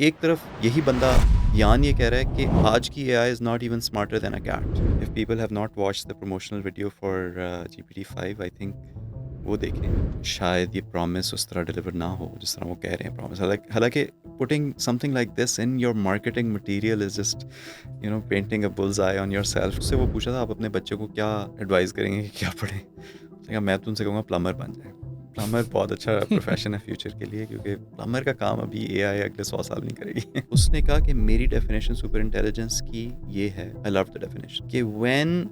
एक तरफ यही बंदा यान ये कह रहा है कि आज की AI is not even smarter than a cat. If people have not watched the promotional video for GPT-5 I think वो देखें। शायद ये प्रॉमिस उस तरह डिलीवर ना हो जिस तरह वो कह रहे हैं प्रॉमिस। हालांकि putting something like this in your marketing material is just painting a bulls I on your self. उससे वो पूछा था आप अपने बच्चे को क्या एडवाइस करेंगे कि क्या पढ़ें। उसने कहा मैं तो उनसे कहूँगा प्लम्बर बन जाए। प्लम्बर बहुत अच्छा प्रोफेशन है फ्यूचर के लिए, क्योंकि प्लम्बर का काम अभी एआई अगले 100 साल नहीं करेगी। उसने कहा कि मेरी डेफिनेशन सुपर इंटेलिजेंस की ये है, आई लव द डेफिनेशन, कि when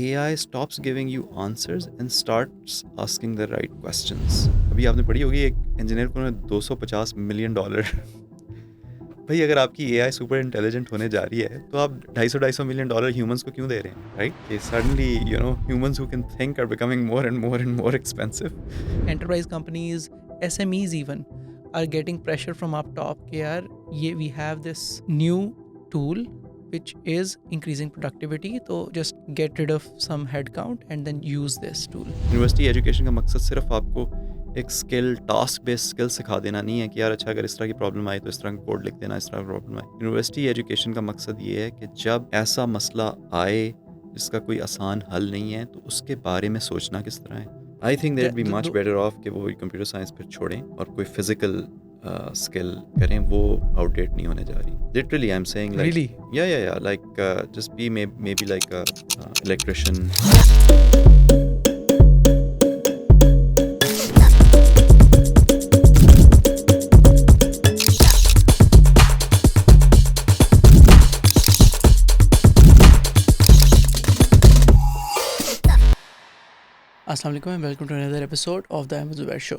AI stops giving you answers and starts asking the right questions। अभी आपने पढ़ी होगी एक इंजीनियर को $250 मिलियन। भाई अगर आपकी AI सुपर इंटेलिजेंट होने जा रही है तो आप 250 ह्यूमंस को क्यों दे रहे हैं, राइट? कि suddenly humans who can think are becoming more and more expensive. enterprise companies, SMEs even are getting pressure from up top कि यार ये we have this new tool which is increasing productivity, तो just get rid of some headcount and then use this tool। University education का मकसद सिर्फ आपको एक skill, task based skill सिखा देना नहीं है कि यार अच्छा अगर इस तरह की प्रॉब्लम आई तो इस तरह का कोड लिख देना, इस तरह की प्रॉब्लम आई। यूनिवर्सिटी एजुकेशन का मकसद ये है कि जब ऐसा मसला आए जिसका कोई आसान हल नहीं है तो उसके बारे में सोचना किस तरह है। I think that be much better of कि वो कंप्यूटर साइंस फिर छोड़ें और कोई फिजिकल स्किल करें। वो आउटडेट नहीं होने जा रही। Literally I am saying like Really? या like just be may be like electrician. अस्सलाम वालेकुम and welcome to another episode of the Ahmed Zubair Show।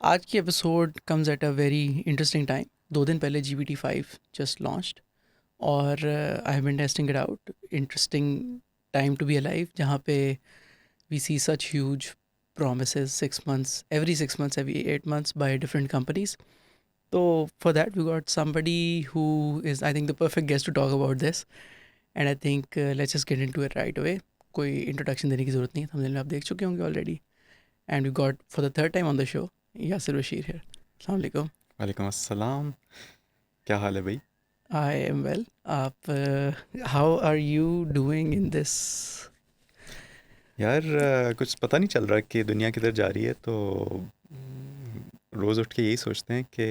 आज की episode comes at a very interesting time। 2 दिन पहले GPT-5 just launched और I have been testing it out। Interesting time to be alive, जहाँ पे we see such huge promises 6 months, every 6 months, every 8 months by different companies। So for that we got somebody who is I think the perfect guest to talk about this, and I think let's just get into it right away। कोई introduction देने की ज़रूरत नहीं है, thumbnail में आप देख चुके होंगे already. And we got for the third time on the show Yasir Bashir here. अस्सलाम वालेकुम। वालेकुम अस्सलाम। क्या हाल है भाई? I am well. आप how are you doing in this? यार कुछ पता नहीं चल रहा कि दुनिया किधर जा रही है, तो रोज़ उठ के यही सोचते हैं कि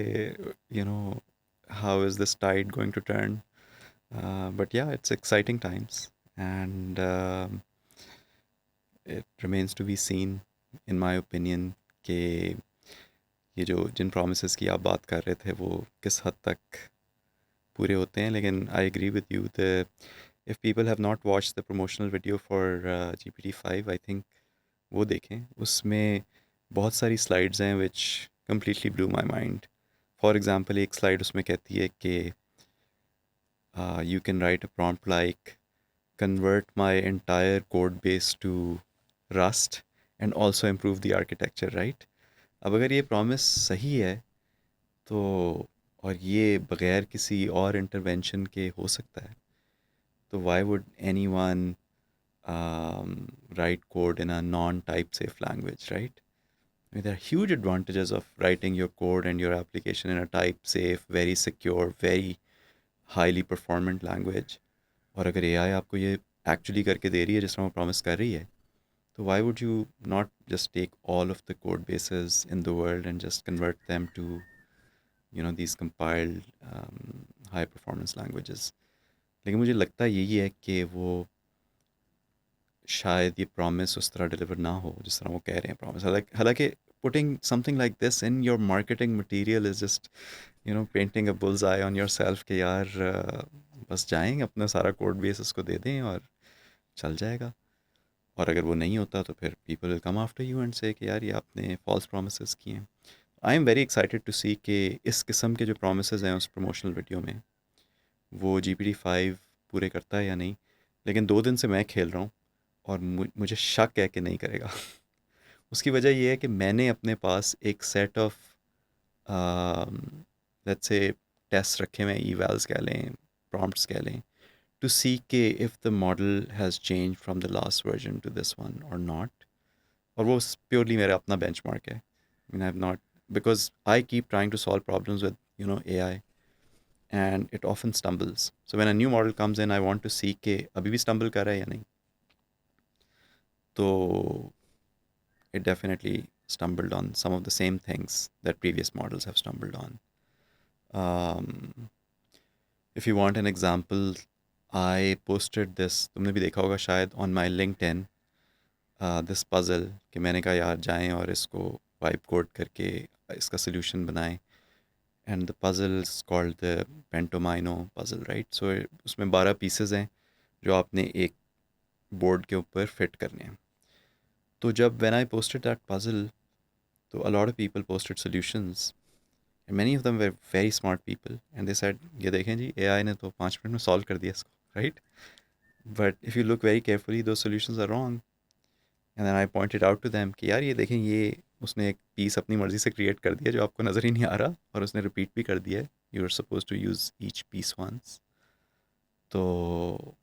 how is this tide going to turn. But yeah it's exciting times and it remains to be seen in my opinion कि ये जो जिन प्रोमिसेस की आप बात कर रहे थे वो किस हद तक पूरे होते हैं। लेकिन I agree with you the if people have not watched the promotional video for GPT-5 I think वो देखें। उसमें बहुत सारी स्लाइड्स हैं which completely blew my mind. For example एक स्लाइड उसमें कहती है कि you can write a prompt like convert my entire code base to Rust and also improve the architecture, right? अब अगर ये प्रॉमिस सही है तो और ये बग़ैर किसी और इंटरवेंशन के हो सकता है, तो why would anyone write code in a non-type safe language, right? I mean, there are huge advantages of writing your code and your application in a type safe, very secure, very highly performant language। और अगर AI आपको ये actually करके दे रही है जिस तरह वो प्रॉमिस कर रही है, तो why would you not just take all of the code bases in the world and just convert them to these compiled high performance languages। लेकिन मुझे लगता यही है कि वो शायद ये प्रॉमिस उस तरह डिलीवर ना हो जिस तरह वो कह रहे हैं प्रॉमिस। हालांकि putting something like this in your marketing material is just painting a bulls I on your self कि यार बस जाएं अपना सारा कोड बेस उसको दे दें और चल जाएगा। और अगर वो नहीं होता तो फिर people will come after you and say कि यार ये आपने फॉल्स प्रोमिस किए हैं। I M very excited to see कि इस किस्म के जो प्रोमिस हैं उस प्रमोशनल वीडियो में वो GPT-5 पूरे करता है या नहीं। लेकिन 2 दिन से मैं खेल रहा हूँ और मुझे शक है कि नहीं करेगा। उसकी वजह ये है कि मैंने अपने पास एक set of let's say test रखे हुए हैं, ईवैल्स कह लें, प्रॉम्प्ट्स कह लें, to see के if the model has changed from the last version to this one or not। और वो purely मेरा अपना benchmark है। I mean I have not, because I keep trying to solve problems with AI and it often stumbles. So when a new model comes in, I want to see कि अभी भी stumble कर रहा है या नहीं. So it definitely stumbled on some of the same things that previous models have stumbled on. Um, if you want an example, I posted this, तुमने भी देखा होगा शायद, on my LinkedIn, this puzzle कि मैंने कहा यार जाएं और इसको वाइप कोड करके इसका solution बनाएं. And the puzzle is called the Pentomino puzzle, right? So उसमें 12 pieces हैं जो आपने एक बोर्ड के ऊपर फिट करने हैं. तो जब when I posted that puzzle, तो a lot of people posted solutions and many of them were very smart people and they said ये देखें जी AI ने तो 5 मिनट में सॉल्व कर दिया इसको, right? But if you look very carefully, those solutions are wrong. And then I pointed out to them कि यार ये देखें, ये उसने एक पीस अपनी मर्ज़ी से क्रिएट कर दिया जो आपको नज़र ही नहीं आ रहा और उसने रिपीट भी कर दिया है. You are suppose to use each piece once. तो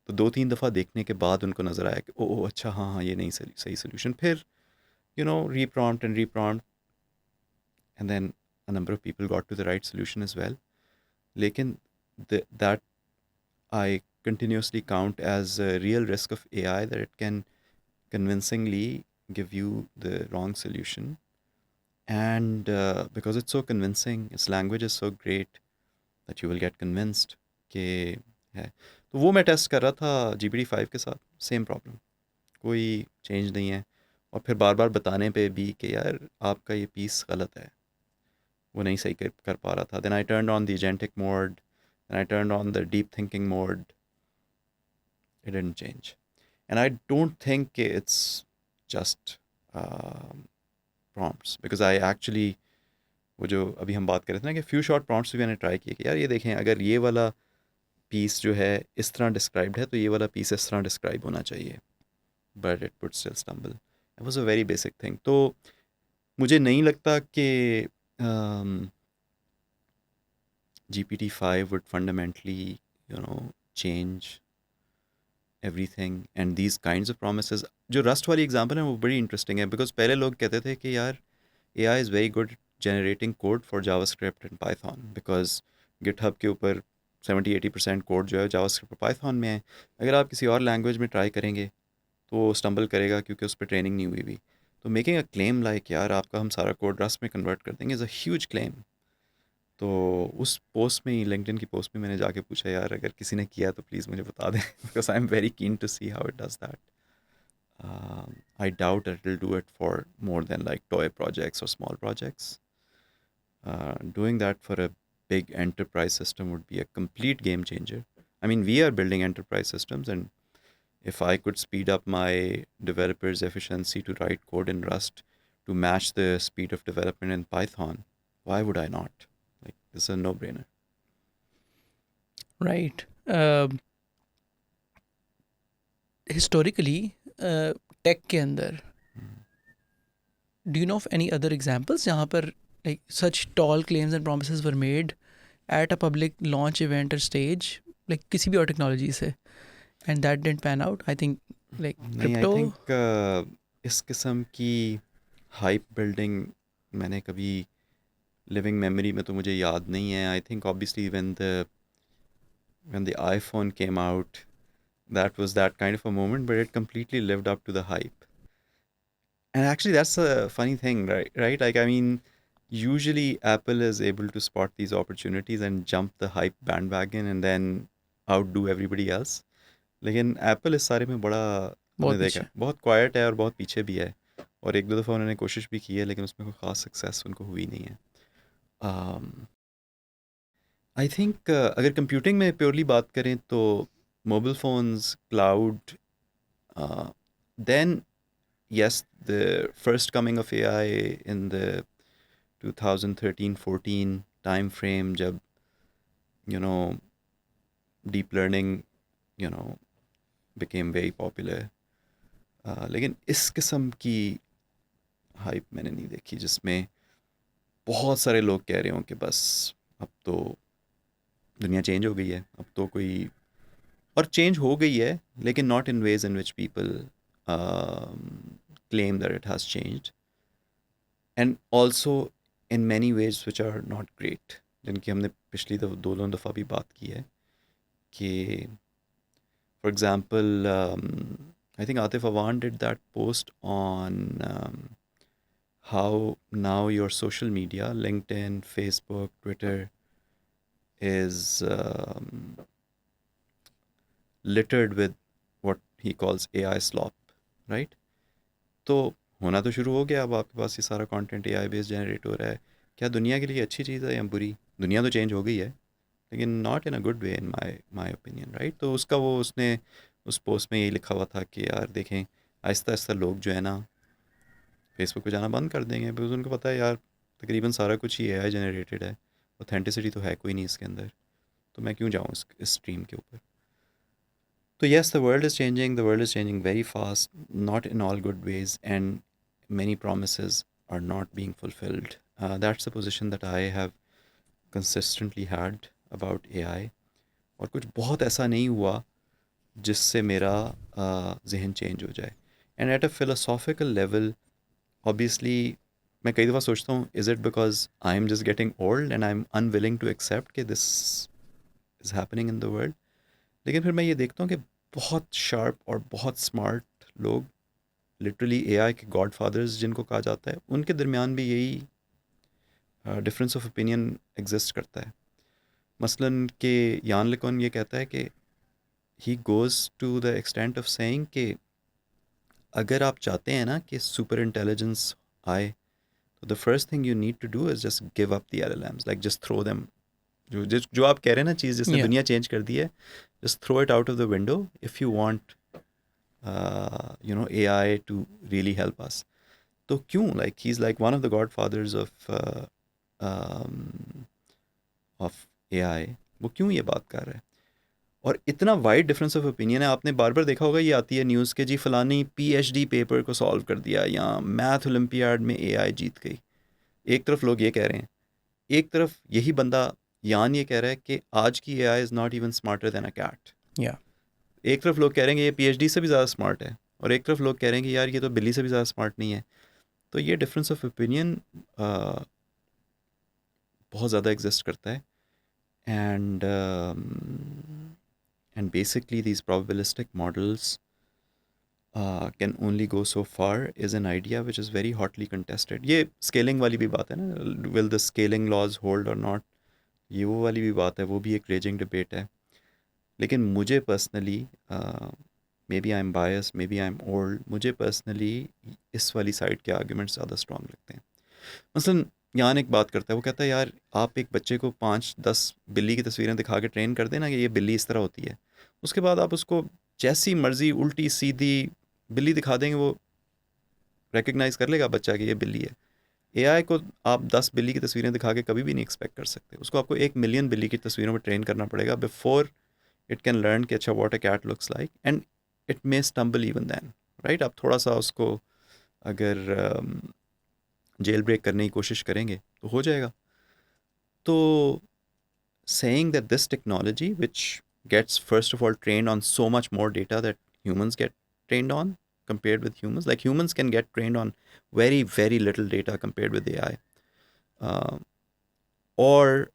2-3 दफ़ा देखने के बाद उनको नज़र आया कि ओ अच्छा हाँ ये नहीं सही सोल्यूशन. फिर reprompt and then a number of people got to the right solution as well. लेकिन that I continuously count as a real risk of AI, that it can convincingly give you the wrong solution. And because it's so convincing, its language is so great that you will get convinced कि है. तो वो मैं test कर रहा था GPT-5 के साथ, सेम प्रॉब्लम, कोई चेंज नहीं है. और फिर बार बार बताने पे भी कि यार आपका ये पीस गलत है, वो नहीं सही कर पा रहा था. Then I turn on the agentic mode, then I turn on the deep thinking mode. It didn't change. And I don't think it's just prompts, because I actually, वो जो अभी हम बात कर रहे थे ना कि फ्यू शॉर्ट प्रॉम्प्ट्स भी मैंने ट्राई किए कि यार ये देखें अगर ये वाला पीस जो है इस तरह डिस्क्राइब्ड है तो ये वाला पीस इस तरह डिस्क्राइब होना चाहिए, but it would still stumble. It was a very basic thing. तो मुझे नहीं लगता कि GPT-5 would fundamentally change everything. And these kinds of promises, जो रस्ट वाली एग्जांपल है वो बड़ी इंटरेस्टिंग है, बिकॉज पहले लोग कहते थे कि यार AI is very good generating code for JavaScript and Python, because GitHub के ऊपर 70-80% कोड जो है JavaScript और Python में है. अगर आप किसी और लैंग्वेज में ट्राई करेंगे तो वो स्टम्बल करेगा क्योंकि उस पर ट्रेनिंग नहीं हुई भी. तो मेकिंग अ क्लेम लाइक यार आपका हम सारा कोड रस्ट में कन्वर्ट कर देंगे इज़ अ ह्यूज क्लेम. तो उस पोस्ट में ही, लिंक्डइन की पोस्ट में मैंने जाके पूछा यार अगर किसी ने किया तो प्लीज़ मुझे बता दें, because I am very keen to see how it does that. I doubt it will do it for more than like toy projects or small projects. Doing that for a big enterprise system would be a complete game changer. I mean, we are building enterprise systems, and if I could speed up my developers' efficiency to write code in Rust to match the speed of development in Python, why would I not? Like, this is a no-brainer. Right. Historically, tech के अंदर, do you know of any other examples जहाँ पर like such tall claims and promises were made at a public launch event or stage, like किसी भी और technology से, and that didn't pan out? I think like नहीं, आई crypto. Think इस किस्म की हाइप बिल्डिंग मैंने कभी लिविंग मेमोरी में तो मुझे याद नहीं है. I think obviously when the iPhone came out, that was that kind of a moment, but it completely lived up to the hype. And actually, that's a funny thing, right? Like, I mean, usually Apple is able to spot these opportunities and jump the hype bandwagon and then outdo everybody else. लेकिन Apple इस सारे में बड़ा, तुमने बहुत देखा पीछे. बहुत क्वाइट है और बहुत पीछे भी है. और एक दो दफ़ा उन्होंने कोशिश भी की है लेकिन उसमें कोई ख़ास सक्सेस उनको हुई नहीं है. आई थिंक अगर कंप्यूटिंग में प्योरली बात करें तो mobile phones, cloud, then yes, the first coming of AI in the 2013-14 time frame, jab deep learning became very popular. लेकिन इस किस्म की हाइप मैंने नहीं देखी जिसमें बहुत सारे लोग कह रहे हों कि बस अब तो दुनिया चेंज हो गई है, अब तो कोई, और चेंज हो गई है लेकिन not in ways in which people claim that it has changed, and also in many ways which are not great. जिनकी हमने पिछली दोनों दफ़ा भी बात की है कि for example I think Atif Awan did that post on how now your social media, LinkedIn, Facebook, Twitter, is littered with what he calls AI slop, right? तो होना तो शुरू हो गया, अब आपके पास ये सारा कंटेंट एआई बेस्ड जनरेट हो रहा है. क्या दुनिया के लिए अच्छी चीज़ है या बुरी? दुनिया तो चेंज हो गई है, लेकिन not in a good way in my opinion, right? तो उसने उस पोस्ट में यही लिखा हुआ था कि यार देखें, आहिस्ता आहिस्ता लोग जो है ना फेसबुक पे जाना बंद कर देंगे, बिकॉज उनको पता है यार तकरीबन सारा कुछ ही एआई जनरेटेड है, ऑथेंटिसिटी तो है कोई नहीं इसके अंदर, तो मैं क्यों जाऊँ इस स्ट्रीम के ऊपर. So yes, the world is changing. The world is changing very fast, not in all good ways, and many promises are not being fulfilled. That's the position that I have consistently had about AI. और कुछ बहुत ऐसा नहीं हुआ जिससे मेरा जहन change हो जाए. And at a philosophical level, obviously मैं कई दफ़ा सोचता हूँ, is it because I am just getting old and I am unwilling to accept कि this is happening in the world. लेकिन फिर मैं ये देखता हूँ कि बहुत शार्प और बहुत स्मार्ट लोग, लिटरली एआई के गॉड फादर्स जिनको कहा जाता है, उनके दरमियान भी यही डिफरेंस ऑफ ओपिनियन एग्जिस्ट करता है. मसलन कि यान लेकॉन ये कहता है कि he goes to the extent of saying कि अगर आप चाहते हैं ना कि सुपर इंटेलिजेंस आए, तो the first thing you need to do is just give up the LLMs, like just throw them. जो आप कह रहे हैं ना, चीज़ जिसने Yeah. दुनिया चेंज कर दी है, just throw it out of the window if you want AI to really help us. तो क्यों, like he's like one of the godfathers um, of AI, वो क्यों ये बात कर रहा है? और इतना वाइड डिफरेंस ऑफ ओपिनियन है. आपने बार बार देखा होगा, ये आती है न्यूज़ के जी फलानी पीएचडी पेपर को सॉल्व कर दिया या मैथ ओलंपियाड में एआई जीत गई. एक तरफ लोग ये कह रहे हैं, एक तरफ यही बंदा यान ये कह रहा है कि आज की AI is not even smarter than a cat. Yeah. एक तरफ लोग कह रहे हैं कि ये पीएचडी से भी ज़्यादा स्मार्ट है, और एक तरफ लोग कह रहे हैं कि यार ये तो बिल्ली से भी ज़्यादा स्मार्ट नहीं है. तो ये डिफरेंस ऑफ ओपिनियन बहुत ज़्यादा एग्जिस्ट करता है. And basically these probabilistic models can only go so far is an idea which is very hotly contested. ये स्केलिंग वाली भी बात है ना, will the scaling laws hold और नॉट, ये वो वाली भी बात है, वो भी एक रेजिंग डिबेट है. लेकिन मुझे personally, maybe I'm bias, maybe I'm old, मुझे पर्सनली इस वाली साइड के आर्ग्यूमेंट्स ज़्यादा स्ट्रॉन्ग लगते हैं. मसलन यान एक बात करता है, वो कहता है यार आप एक बच्चे को 5-10 बिल्ली की तस्वीरें दिखा के ट्रेन कर देना कि ये बिल्ली इस तरह होती है, उसके बाद आप उसको जैसी मर्जी उल्टी सीधी बिल्ली दिखा देंगे, वो रिकग्नाइज़ कर लेगा बच्चा कि ये बिल्ली है. एआई को आप 10 बिल्ली की तस्वीरें दिखा के कभी भी नहीं एक्सपेक्ट कर सकते. उसको आपको 1 मिलियन बिल्ली की तस्वीरों में ट्रेन करना पड़ेगा बिफोर इट कैन लर्न कि अच्छा what a cat looks like, and it may stumble even then, right? आप थोड़ा सा उसको अगर जेल ब्रेक करने की कोशिश करेंगे तो हो जाएगा. तो saying that this technology, which gets first of all trained on so much more data that humans get trained on compared with humans, like humans can get trained on very very little data compared with AI, uh, or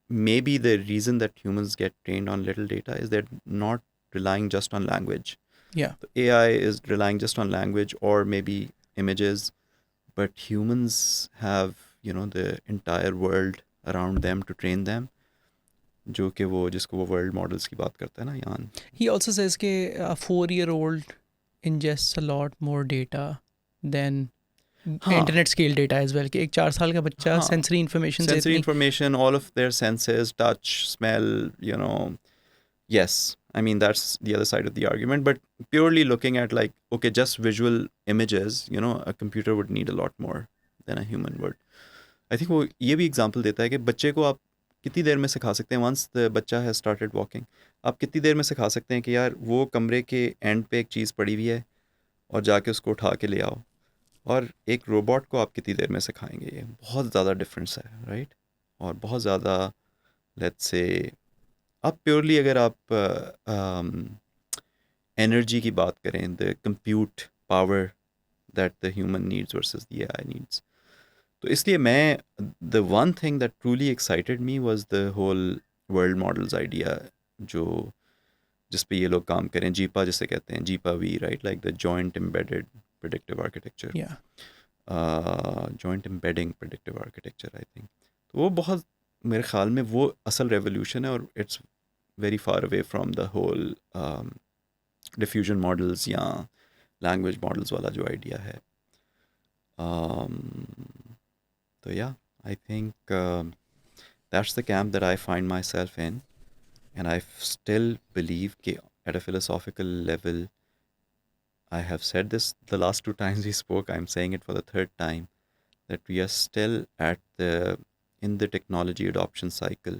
maybe the reason that humans get trained on little data is they're not relying just on language. Yeah. The AI is relying just on language or maybe images, but humans have, the entire world around them to train them, जो कि वो जिसको वो world models की बात करता है ना यान. He also says कि a 4-year-old ingests a lot more data than हाँ, internet scale data as well, कि एक 4 साल का बच्चा हाँ, सेंसरी इन्फॉर्मेशन से sensory इतनी information, all of their senses, touch, smell, yes, I mean that's the other side of the argument, but purely looking at like, okay, just visual images, a computer would need a lot more than a human would. I think वो ये भी example देता है कि बच्चे को आप कितनी देर में सिखा सकते हैं. वंस द बच्चा हैज स्टार्टेड वॉकिंग, आप कितनी देर में सिखा सकते हैं कि यार वो कमरे के एंड पे एक चीज़ पड़ी हुई है और जाके उसको उठा के ले आओ, और एक रोबोट को आप कितनी देर में सिखाएंगे. ये बहुत ज़्यादा डिफरेंस है, राइट? और बहुत ज़्यादा, लेट्स से आप प्योरली अगर आप एनर्जी की बात करें, the compute power that the human needs versus the AI needs, तो इसलिए मैं the one thing that truly excited me was the whole world models idea, जो जिस पे ये लोग काम करें, जीपा जिसे कहते हैं, JEPA V, right, like the joint embedded predictive architecture, Yeah. Joint embedding predictive architecture I think. तो वो बहुत, मेरे ख्याल में वो असल रेवोल्यूशन है, और it's very far away from the whole diffusion models या लैंग्वेज मॉडल्स वाला जो आइडिया है। तो या I think that's the camp that I find myself in, and I still believe कि at a philosophical level, I have said this the last two times we spoke, I'm saying it for the third time, that we are still at the in the technology adoption cycle.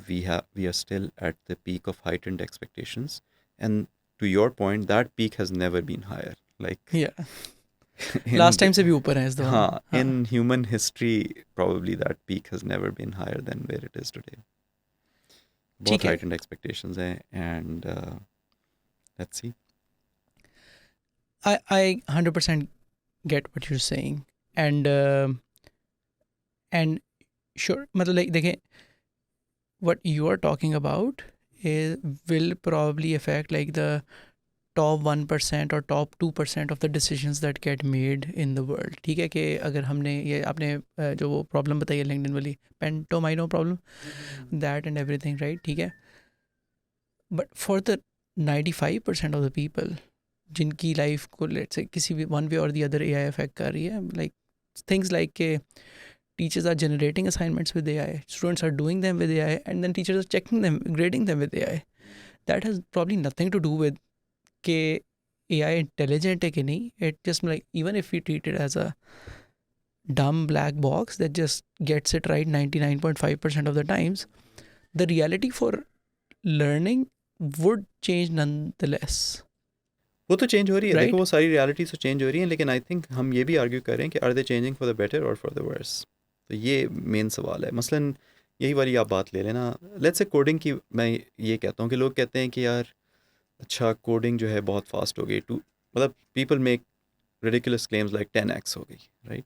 We are still at the peak of heightened expectations, and to your point, that peak has never been higher. Like Yeah. in last time से भी ऊपर है इस दफ़ा। हाँ, हाँ, in human history, probably that peak has never been higher than where it is today. बहुत ठीक है। heightened expectations हैं, and let's see. I 100% get what you're saying, and and sure, मतलब like देखें, what you are talking about is will probably affect like the top 1% or top 2% of the decisions that get made in the world. ठीक है, कि अगर हमने ये आपने जो वो प्रॉब्लम बताई है लिंक्डइन वाली, pentomino problem, that and everything, right, ठीक है, but for the 95% of the people जिनकी लाइफ को लेट्स से किसी भी वन वे और दी अदर एआई अफेक्ट कर रही है, लाइक थिंग्स लाइक के teachers are generating assignments with AI, students are doing them with AI, and then teachers are checking them, grading them with AI. That has probably nothing to do with के AI intelligent है कि नहीं. It just like, even if we treat it as a dumb black box that just gets it right 99.5% of the times, the reality for learning would change nonetheless, वो तो change हो रही है, देखो right? वो सारी रियलिटीज तो change हो रही हैं, लेकिन आई थिंक हम ये भी आर्ग्यू कर रहे हैं कि are they changing for the better और फॉर द वर्स। तो ये मेन सवाल है। मसलन यही वाली आप बात ले लेना, लेट्स से कोडिंग की, मैं ये कहता हूँ कि लोग कहते हैं कि यार अच्छा कोडिंग जो है बहुत फास्ट हो गई, टू मतलब people make ridiculous claims like 10x हो गई, राइट।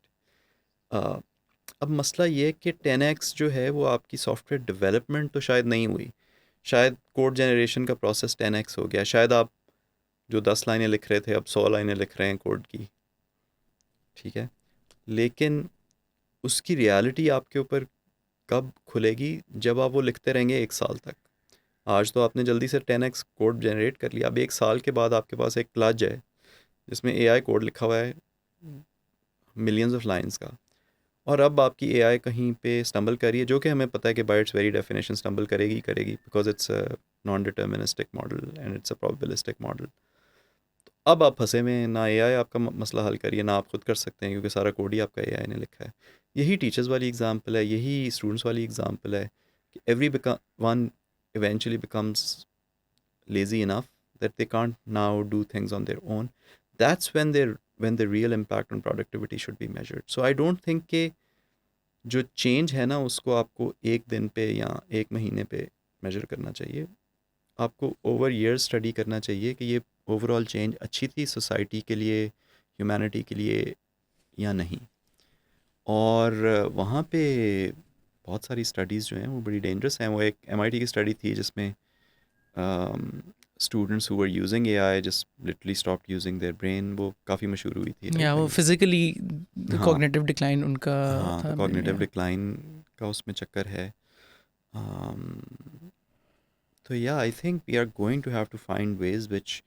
अब मसला ये है कि 10x जो है वो आपकी सॉफ्टवेयर डेवलपमेंट तो शायद नहीं हुई, शायद कोड जनरेशन का प्रोसेस 10x हो गया, शायद आप जो 10 लाइनें लिख रहे थे अब 100 लाइनें लिख रहे हैं कोड की, ठीक है। लेकिन उसकी रियलिटी आपके ऊपर कब खुलेगी, जब आप वो लिखते रहेंगे 1 साल तक। आज तो आपने जल्दी से 10x कोड जनरेट कर लिया, अब 1 साल के बाद आपके पास एक क्लच है जिसमें AI कोड लिखा हुआ है मिलियंस ऑफ लाइंस का, और अब आपकी AI कहीं पे स्टम्बल कर रही है, जो कि हमें पता है कि bye it's very definition stumble करेगी करेगी, because it's a non deterministic model and it's a probabilistic model. अब आप फंसे में, ना AI आपका मसला हल करिए, ना आप खुद कर सकते हैं, क्योंकि सारा कोड ही आपका AI ने लिखा है। यही टीचर्स वाली एग्जांपल है, यही स्टूडेंट्स वाली एग्जांपल है कि every one eventually becomes lazy enough that they can't now do things on their own. That's when the real impact on productivity should be measured. So I don't think कि जो change है ना उसको आपको एक दिन पे या एक महीने पे मेजर करना चाहिए, आपको ओवर ईयर्स स्टडी करना चाहिए कि ये ओवरऑल चेंज अच्छी थी सोसाइटी के लिए, ह्यूमैनिटी के लिए या नहीं। और वहाँ पे बहुत सारी स्टडीज़ जो हैं वो बड़ी डेंजरस हैं। वो एक MIT की स्टडी थी जिसमें students who were using AI just literally stopped using their brain, वो काफ़ी मशहूर हुई थी, या राइट, वो लाइक फिजिकली हाँ, कॉग्निटिव डिक्लाइन उनका हाँ, तो था। कॉग्निटिव या डिक्लाइन का उसमें चक्कर है। um, तो या I think we are going to have to find ways which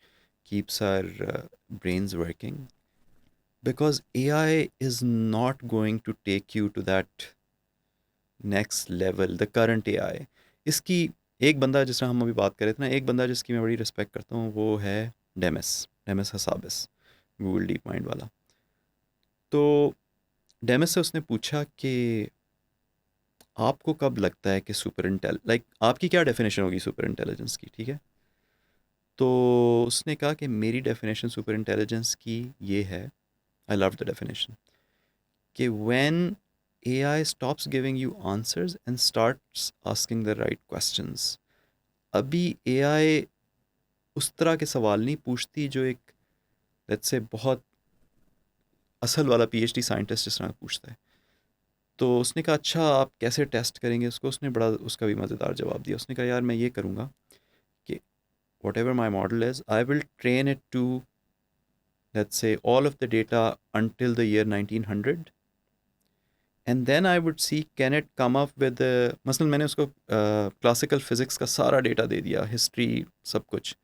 keeps our brains working, because AI is not going to take you to that next level, the current AI। इसकी एक बंदा, जिस तरह हम अभी बात कर रहे थे ना, एक बंदा जिसकी मैं बड़ी रिस्पेक्ट करता हूँ वो है Demis Hassabis, Google deep mind वाला। तो डेमिस से उसने पूछा कि आपको कब लगता है कि आपकी क्या डेफिनेशन होगी सुपर इंटेलिजेंस की, ठीक है। तो उसने कहा कि मेरी डेफिनेशन सुपर इंटेलिजेंस की ये है, आई लव द डेफिनेशन, कि when AI stops giving you answers and starts asking the right questions। अभी AI उस तरह के सवाल नहीं पूछती जो एक लेट्स से बहुत असल वाला PhD साइंटिस्ट जिस तरह पूछता है। तो उसने कहा अच्छा आप कैसे टेस्ट करेंगे उसको, उसने बड़ा उसका भी मज़ेदार जवाब दिया। उसने कहा यार मैं ये करूँगा कि whatever my model is I will train it to let's say all of the data until the year 1900 and then I would see can it come up with मसलन मैंने उसको क्लासिकल फिज़िक्स का सारा data दे दिया, history सब कुछ,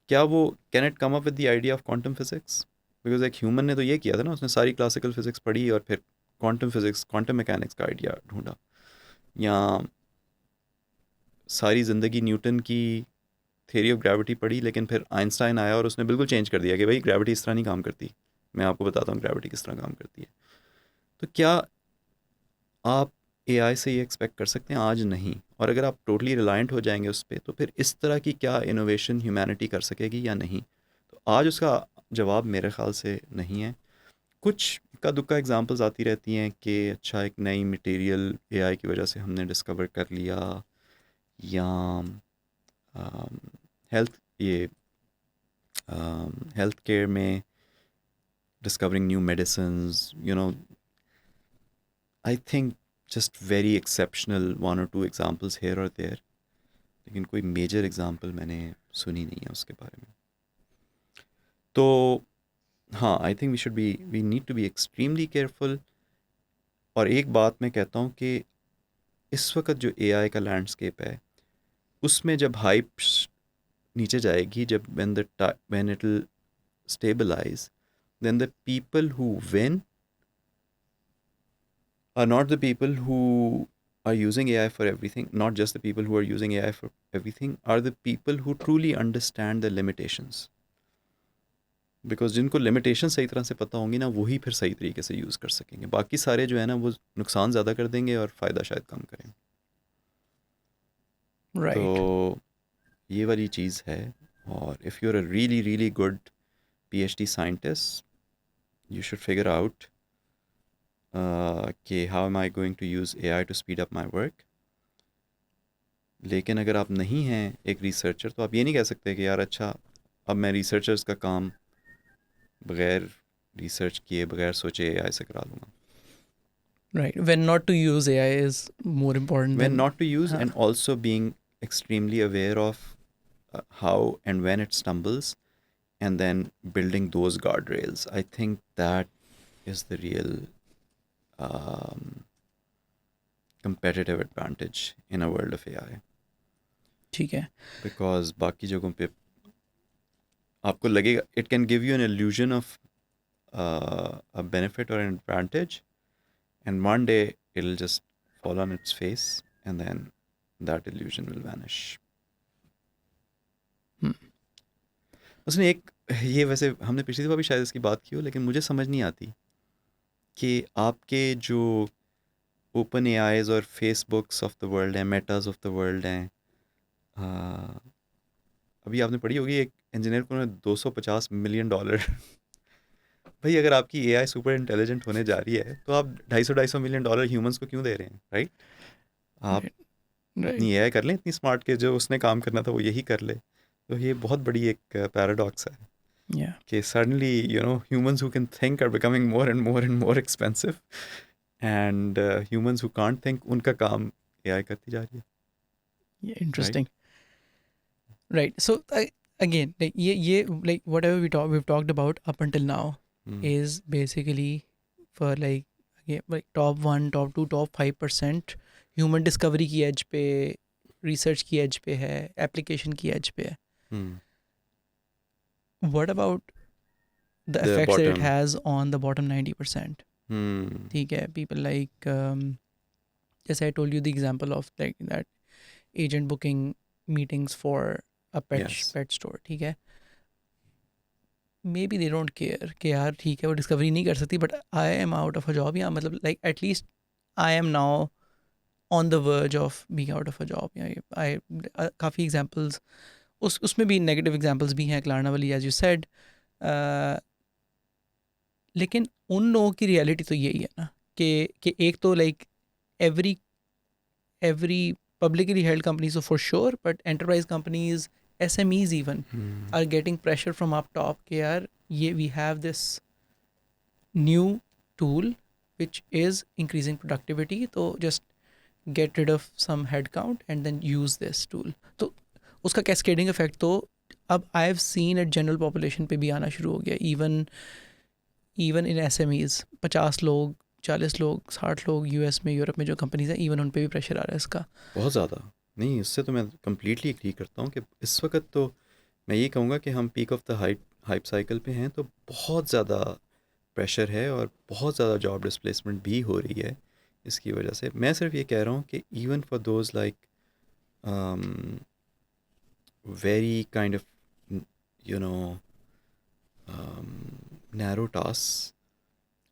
क्या वो can it come up with the idea of quantum physics? Because एक ह्यूमन ने तो ये किया था ना, उसने सारी क्लासिकल फिज़िक्स पढ़ी और फिर क्वांटम फिज़िक्स क्वांटम मैकेनिक्स का आइडिया ढूंढा, या सारी ज़िंदगी न्यूटन की थ्योरी ऑफ ग्रेविटी पढ़ी लेकिन फिर आइंस्टाइन आया और उसने बिल्कुल चेंज कर दिया कि भाई ग्रेविटी इस तरह नहीं काम करती, मैं आपको बताता हूँ ग्रेविटी किस तरह काम करती है। तो क्या आप एआई से ये एक्सपेक्ट कर सकते हैं? आज नहीं। और अगर आप टोटली रिलायंट हो जाएंगे उस पर तो फिर इस तरह की क्या इनोवेशन ह्यूमैनिटी कर सकेगी या नहीं? तो आज उसका जवाब मेरे ख़्याल से नहीं है। कुछ इक्का दुक्का एग्जांपल्स आती रहती हैं कि अच्छा एक नई मटेरियल एआई की वजह से हमने डिस्कवर कर लिया, या हेल्थ ये हेल्थ केयर में discovering new medicines, I think just very exceptional one or two examples here or there, लेकिन कोई मेजर एग्जाम्पल मैंने सुनी नहीं है उसके बारे में। तो हाँ, I think we need to be extremely careful. और एक बात मैं कहता हूँ कि इस वक्त जो एआई का लैंडस्केप है उसमें जब हाइप नीचे जाएगी, जब when it will stabilize, then the people who win are not the people who are using AI for everything, not just the people who are using AI for everything, are the people who truly understand the limitations. Because जिनको limitation सही तरह से पता होंगी ना वही फिर सही तरीके से यूज़ कर सकेंगे, बाकी सारे जो है ना वो नुकसान ज़्यादा कर देंगे और फ़ायदा शायद कम करें। Right. तो ये वाली चीज़ है। और if you are a really really good PhD scientist you should figure out कि how am I going to use AI to speed up my work. लेकिन अगर आप नहीं हैं एक रिसर्चर तो आप ये नहीं कह सकते कि यार अच्छा अब मैं रिसर्चर्स का काम बगैर रिसर्च किए बगैर सोचे AI से करा लूँगा। Right. When not to use AI is more important When than. not to use, Huh. and also being extremely aware of how and when it stumbles, and then building those guardrails. I think that is the real um, competitive advantage in a world of AI. ठीक है. Because बाकी जगहों पे आपको लगेगा it can give you an illusion of a benefit or an advantage, and one day it'll just fall on its face, and then that illusion will vanish. उसने एक ये वैसे हमने पिछली दफ़ा भी शायद इसकी बात की हो, लेकिन मुझे समझ नहीं आती कि आपके जो ओपन एआईज और फेसबुक्स ऑफ द वर्ल्ड हैं, मेटाज ऑफ द वर्ल्ड हैं, अभी आपने पढ़ी होगी एक इंजीनियर को $250 मिलियन भाई अगर आपकी एआई सुपर इंटेलिजेंट होने जा रही है तो आप $250 मिलियन ह्यूमंस को क्यों दे रहे हैं, राइट? आप Right. Right. अपनी एआई कर लें इतनी स्मार्ट के जो उसने काम करना था वो यही कर ले। तो ये बहुत बड़ी एक पैराडॉक्स है Yeah. कि suddenly humans who can think are becoming more and more and more expensive, and humans who can't think उनका काम AI करती जा रही है, Yeah. right? Interesting. Right. So again, like ये like whatever we've talked about up until now Hmm. is basically for like top 1, top 2, top 5% human discovery की as पे, research की एज पे है, एप्लीकेशन की एज पे है. Hmm. What about the The effects that it bottom. has on the bottom 90%? Hmm. ठीक है, people like जैसे I told you the example of like that agent booking meetings for a Yes. pet store. ठीक है, maybe they don't care कि यार ठीक है वो डिस्कवरी नहीं कर सकती, but I am out of a job, या मतलब like at least I am now on the verge of being out of a job. I काफ़ी एग्जांपल्स उसमें भी नेगेटिव एग्जांपल्स भी हैं, क्लारना वाली एज यू सेड. लेकिन उन लोगों की रियलिटी तो यही है ना कि एक तो like every publicly held companies so for sure, but enterprise companies, SMEs even Hmm. are getting pressure from up top कि यार ये we have this new tool which is increasing productivity, तो just get rid of some head count and then use this tool. तो उसका cascading effect तो अब I have seen at general population पे भी आना शुरू हो गया. इवन इन SMEs 50 लोग 40 लोग 60 लोग यूएस में यूरोप में जो कंपनीज हैं, इवन उन पे भी प्रेशर आ रहा है इसका. बहुत ज़्यादा नहीं, इससे तो मैं कम्प्लीटली एग्री करता हूँ कि इस वक्त तो मैं ये कहूँगा कि हम peak of the hype cycle पे हैं, तो बहुत ज़्यादा प्रेशर है और बहुत ज़्यादा जॉब डिस्प्लेसमेंट भी हो रही है इसकी वजह से. मैं सिर्फ ये कह रहा हूँ कि even for those like very kind of you know narrow task,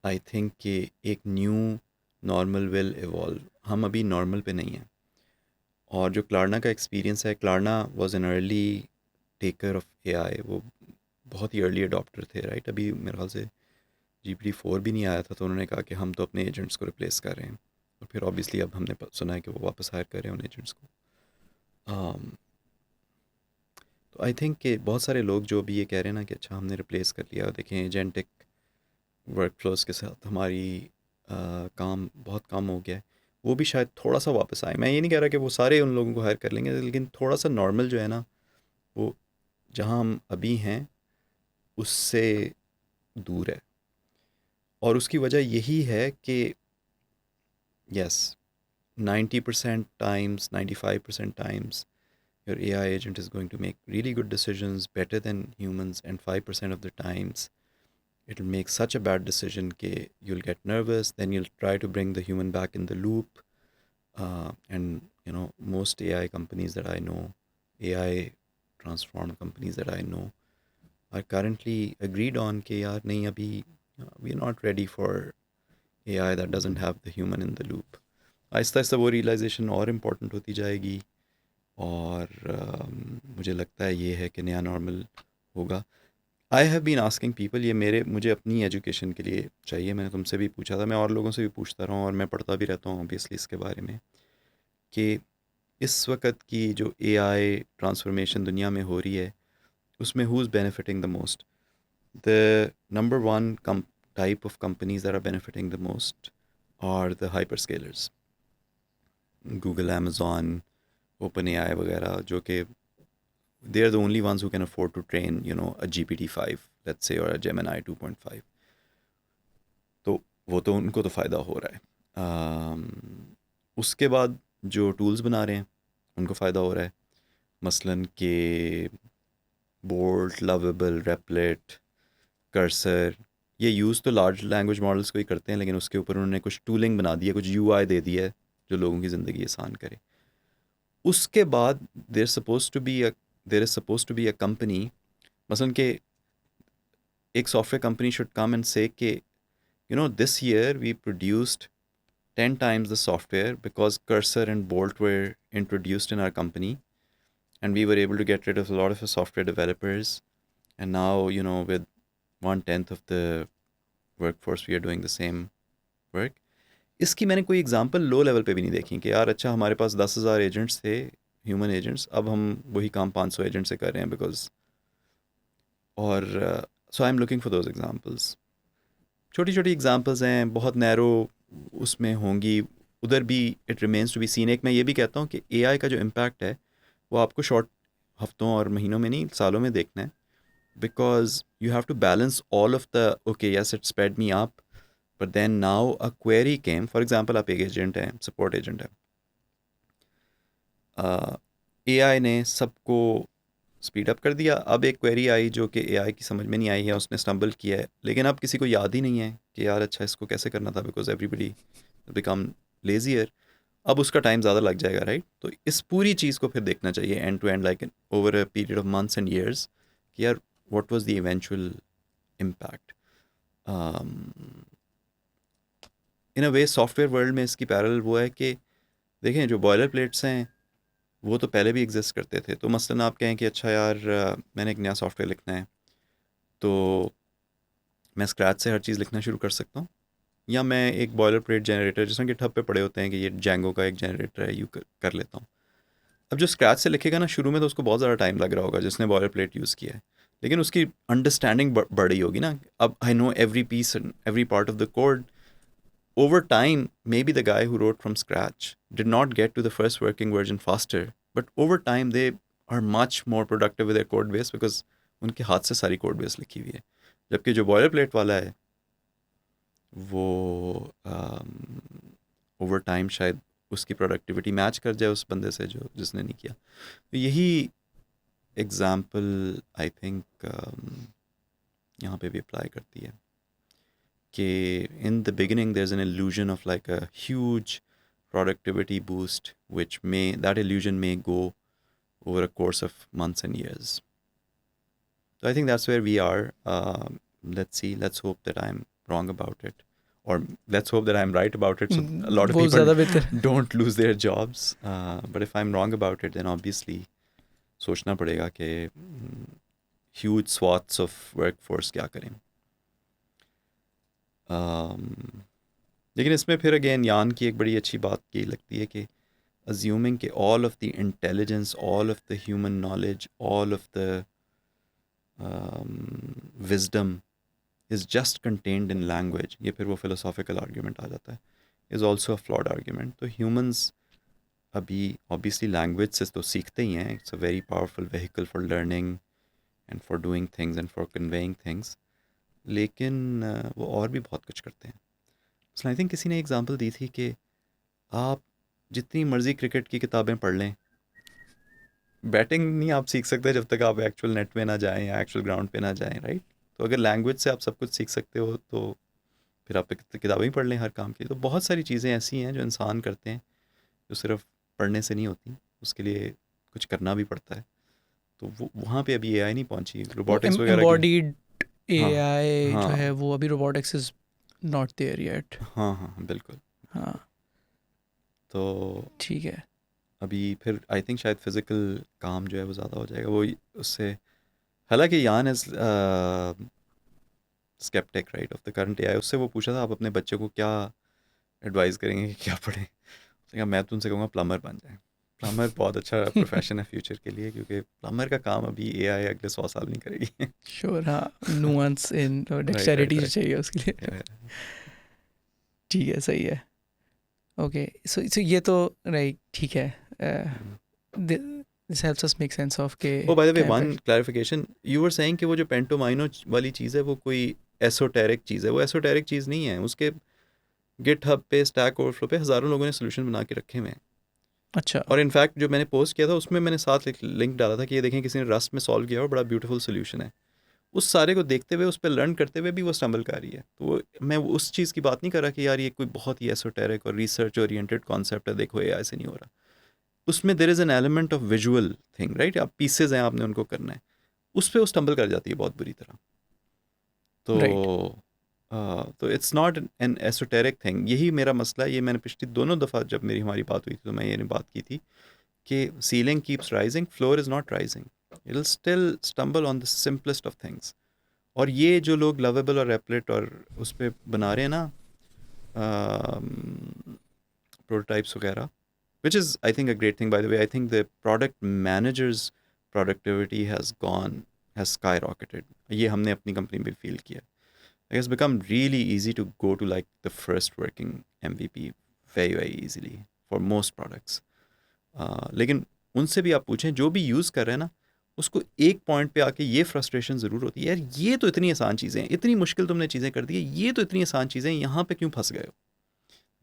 I think कि एक न्यू नॉर्मल विल इवॉल्व. हम अभी नॉर्मल पे नहीं हैं. और जो क्लारना का एक्सपीरियंस है, Klarna was an early taker of AI. वो बहुत ही अर्ली अडॉप्टर थे, राइट. अभी मेरे ख्याल से GPT-4 भी नहीं आया था, तो उन्होंने कहा कि हम तो अपने एजेंट्स को रिप्लेस कर रहे हैं. और फिर ऑब्वियसली अब हमने सुना है कि वो वापस हायर कर रहे हैं उन एजेंट्स को. तो आई थिंक कि बहुत सारे लोग जो भी ये कह रहे हैं ना कि अच्छा हमने रिप्लेस कर लिया, देखें एजेंटिक वर्क फ्लोज के साथ हमारी काम बहुत कम हो गया है, वो भी शायद थोड़ा सा वापस आए. मैं ये नहीं कह रहा कि वो सारे उन लोगों को हायर कर लेंगे, लेकिन थोड़ा सा नॉर्मल जो है ना, वो जहाँ हम अभी हैं उससे दूर है. और उसकी वजह यही है कि yes 90% times 95% times your AI agent is going to make really good decisions better than humans, and 5% of the times it'll make such a bad decision that you'll get nervous, then you'll try to bring the human back in the loop. And you know, most AI companies that I know, AI transformed companies that I know, are currently agreed on कि यार नहीं अभी we're not ready for AI that doesn't have the human in the loop. Aahista Aahista वो realisation और important होती जाएगी. और मुझे लगता है ये है कि नया नॉर्मल होगा. I have been asking people, ये मुझे अपनी एजुकेशन के लिए चाहिए. मैंने तुमसे भी पूछा था, मैं और लोगों से भी पूछता रहा हूँ, और मैं पढ़ता भी रहता हूँ ऑब्वियसली इसके बारे में, कि इस वक्त की जो AI ट्रांसफॉर्मेशन दुनिया में हो रही है उसमें who is benefiting the most. The number one type of companies that are benefiting the most are the hyperscalers. Google, Amazon, OpenAI वगैरह, जो कि they are the only ones who can afford to train, you know, a GPT-5, let's say, or a Gemini 2.5. तो वो तो उनको तो फ़ायदा हो रहा है. उसके बाद जो टूल्स बना रहे हैं उनको फ़ायदा हो रहा है. मसलन के बोल्ट, लवेबल, रेपलेट, कर्सर, ये यूज़ तो लार्ज लैंग्वेज मॉडल्स को ही करते हैं, लेकिन उसके ऊपर उन्होंने कुछ टूलिंग बना दी है, कुछ UI दे दी है जो लोगों की ज़िंदगी आसान करे. उसके बाद there is suppose to be a company, मसलन के एक software company should come and say कि you know this year we produced 10 times the software because Cursor and Bolt were introduced in our company, and we were able to get rid of a lot of the software developers, and now, you know, with 1/10 of the workforce we are doing the same work. इसकी मैंने कोई example low level पे भी नहीं देखी कि यार अच्छा हमारे पास 10,000 एजेंट्स थे, ह्यूमन एजेंट्स, अब हम वही काम 500 एजेंट से कर रहे हैं बिकॉज. और so I am looking for those examples. छोटी छोटी एग्जांपल्स हैं, बहुत नैरो उसमें होंगी, उधर भी it remains to be seen. एक मैं ये भी कहता हूँ कि AI का जो इम्पैक्ट है वो आपको शॉर्ट हफ्तों और महीनों में नहीं, सालों में देखना है, because you have to balance all of the, okay, yes, it sped me up, but then now a query came. For example, आप एक एजेंट हैं, सपोर्ट एजेंट है, AI ने सबको स्पीड अप कर दिया. अब एक क्वेरी आई जो कि AI की समझ में नहीं आई है, उसने स्टम्बल किया है, लेकिन अब किसी को याद ही नहीं है कि यार अच्छा इसको कैसे करना था, बिकॉज एवरीबडी बिकम लेजियर. अब उसका टाइम ज़्यादा लग जाएगा, राइट. तो इस पूरी चीज़ को फिर देखना चाहिए end to end, like over a period of months and years, कि यार what was the eventual impact. In a way software world में इसकी पैरेलल वो है कि देखें जो बॉयलर प्लेट्स हैं वो तो पहले भी एग्जिस्ट करते थे. तो मसलन आप कहें कि अच्छा यार मैंने एक नया सॉफ्टवेयर लिखना है, तो मैं स्क्रैच से हर चीज़ लिखना शुरू कर सकता हूँ, या मैं एक बॉयलर प्लेट जनरेटर जिसमें गिटहब पे पड़े होते हैं कि ये जैंगो का एक जनरेटर है, यू कर लेता हूँ. अब जो स्क्रैच से लिखेगा ना, शुरू में तो उसको बहुत ज़्यादा टाइम लग रहा होगा जिसने बॉयलर प्लेट यूज़ किया है, लेकिन उसकी अंडरस्टैंडिंग बढ़ी होगी ना. अब I know every piece and every part of the code, over time, maybe the guy who wrote from scratch did not get to the first working version faster, but over time they are much more productive with their code base because उनके हाथ से सारी code base लिखी हुई है. जबकि जो boiler plate वाला है वो ओवर टाइम शायद उसकी प्रोडक्टिविटी मैच कर जाए उस बंदे से जो जिसने नहीं किया. तो यही एग्जाम्पल आई थिंक यहाँ पे भी अप्लाई करती है कि in the beginning there's an illusion of like a huge productivity boost that illusion may go over a course of months and years. So I think that's where we are. Let's hope that I'm wrong about it, or let's hope that I'm right about it, so a lot of वो people ज़्यादा बेहतर. don't lose their jobs. But if I'm wrong about it, then obviously सोचना पड़ेगा कि huge swaths of workforce क्या करें. लेकिन इसमें फिर अगेन यान की एक बड़ी अच्छी बात ये लगती है कि assuming कि all of the intelligence, all of the human knowledge, all of the wisdom is just contained in language, ये फिर वो philosophical argument आ जाता है, is also a flawed argument. तो humans अभी obviously language से तो सीखते ही हैं, it's a very powerful vehicle for learning and for doing things and for conveying things, लेकिन वो और भी बहुत कुछ करते हैं. सो आई थिंक किसी ने एग्जांपल दी थी कि आप जितनी मर्ज़ी क्रिकेट की किताबें पढ़ लें, बैटिंग नहीं आप सीख सकते जब तक आप एक्चुअल नेट पे ना जाएं या एक्चुअल ग्राउंड पे ना जाएं, राइट? तो अगर लैंग्वेज से आप सब कुछ सीख सकते हो तो फिर आप किताबें ही पढ़ लें हर काम की. तो बहुत सारी चीज़ें ऐसी हैं जो इंसान करते हैं जो सिर्फ पढ़ने से नहीं होती, उसके लिए कुछ करना भी पड़ता है. तो वो वहाँ पे अभी एआई नहीं पहुँची, रोबोटिक्स वगैरह की. एम्बॉडीड हाँ AI जो हाँ है वो अभी robotics is not there yet. हाँ हाँ बिल्कुल. हाँ तो ठीक है. अभी फिर आई थिंक शायद फिज़िकल काम जो है वो ज़्यादा हो जाएगा वो उससे. हालांकि Yann is sceptic right of the current AI. उससे वो पूछा था आप अपने बच्चे को क्या एडवाइस करेंगे कि क्या पढ़े. उसने कहा मैं तो उनसे कहूँगा प्लम्बर बन जाए. प्लम्बर बहुत अच्छा प्रोफेशन है फ्यूचर के लिए, क्योंकि प्लम्बर का काम अभी एआई अगले 100 साल नहीं करेगी. श्योर. हाँ nuance in right dexterity right चाहिए उसके लिए. राइट. ठीक है सही है. ओके सो ये तो राइट ठीक है. This helps us make sense of के ओ बाय द वे क्या one impact- clarification, you were saying कि वो जो पेंटोमाइनो वाली चीज़ है वो कोई एसोटेरिक चीज़ है. वो एसोटेरिक चीज़ नहीं है. उसके गिटहब पे, स्टैक ओवरफ्लो पे हज़ारों लोगों ने सोल्यूशन बना के रखे हुए हैं. अच्छा और इनफैक्ट जो मैंने पोस्ट किया था उसमें मैंने साथ लिंक डाला था कि ये देखें किसी ने रस्ट में सॉल्व किया और बड़ा ब्यूटीफुल सोल्यूशन है. उस सारे को देखते हुए, उस पर लर्न करते हुए भी वो स्टम्बल कर रही है. तो मैं उस चीज़ की बात नहीं कर रहा कि यार ये कोई बहुत ही एसोटेरिक और रिसर्च ओरिएंटेड कॉन्सेप्ट है, देखो ये ऐसे नहीं हो रहा. उसमें there is an element of visual thing, right? आप पीसेज हैं, आपने उनको करना है, उस पर वो स्टम्बल कर जाती है बहुत बुरी तरह. तो राइट. तो it's not an esoteric thing. यही मेरा मसला है. ये मैंने पिछली दोनों दफ़ा जब मेरी हमारी बात हुई थी तो मैं ये बात की थी कि ceiling keeps rising, floor is not rising. It will still stumble on the simplest of things. और ये जो लोग लवेबल और रेपलेट और उस पर बना रहे हैं ना प्रोटोटाइप्स वगैरह, which is I think a great thing, by the way. I think the product manager's productivity has skyrocketed. ये हमने अपनी कंपनी में फील किया. It has become really easy to go to like the first working MVP very easily for most products. लेकिन उनसे भी आप पूछें जो भी यूज़ कर रहे हैं ना, उसको एक पॉइंट पे आके ये फ्रस्ट्रेशन ज़रूर होती है, यार ये तो इतनी आसान चीज़ें हैं, इतनी मुश्किल तुमने चीज़ें कर दी है, ये तो इतनी आसान चीज़ें हैं, यहाँ पे क्यों फंस गए हो.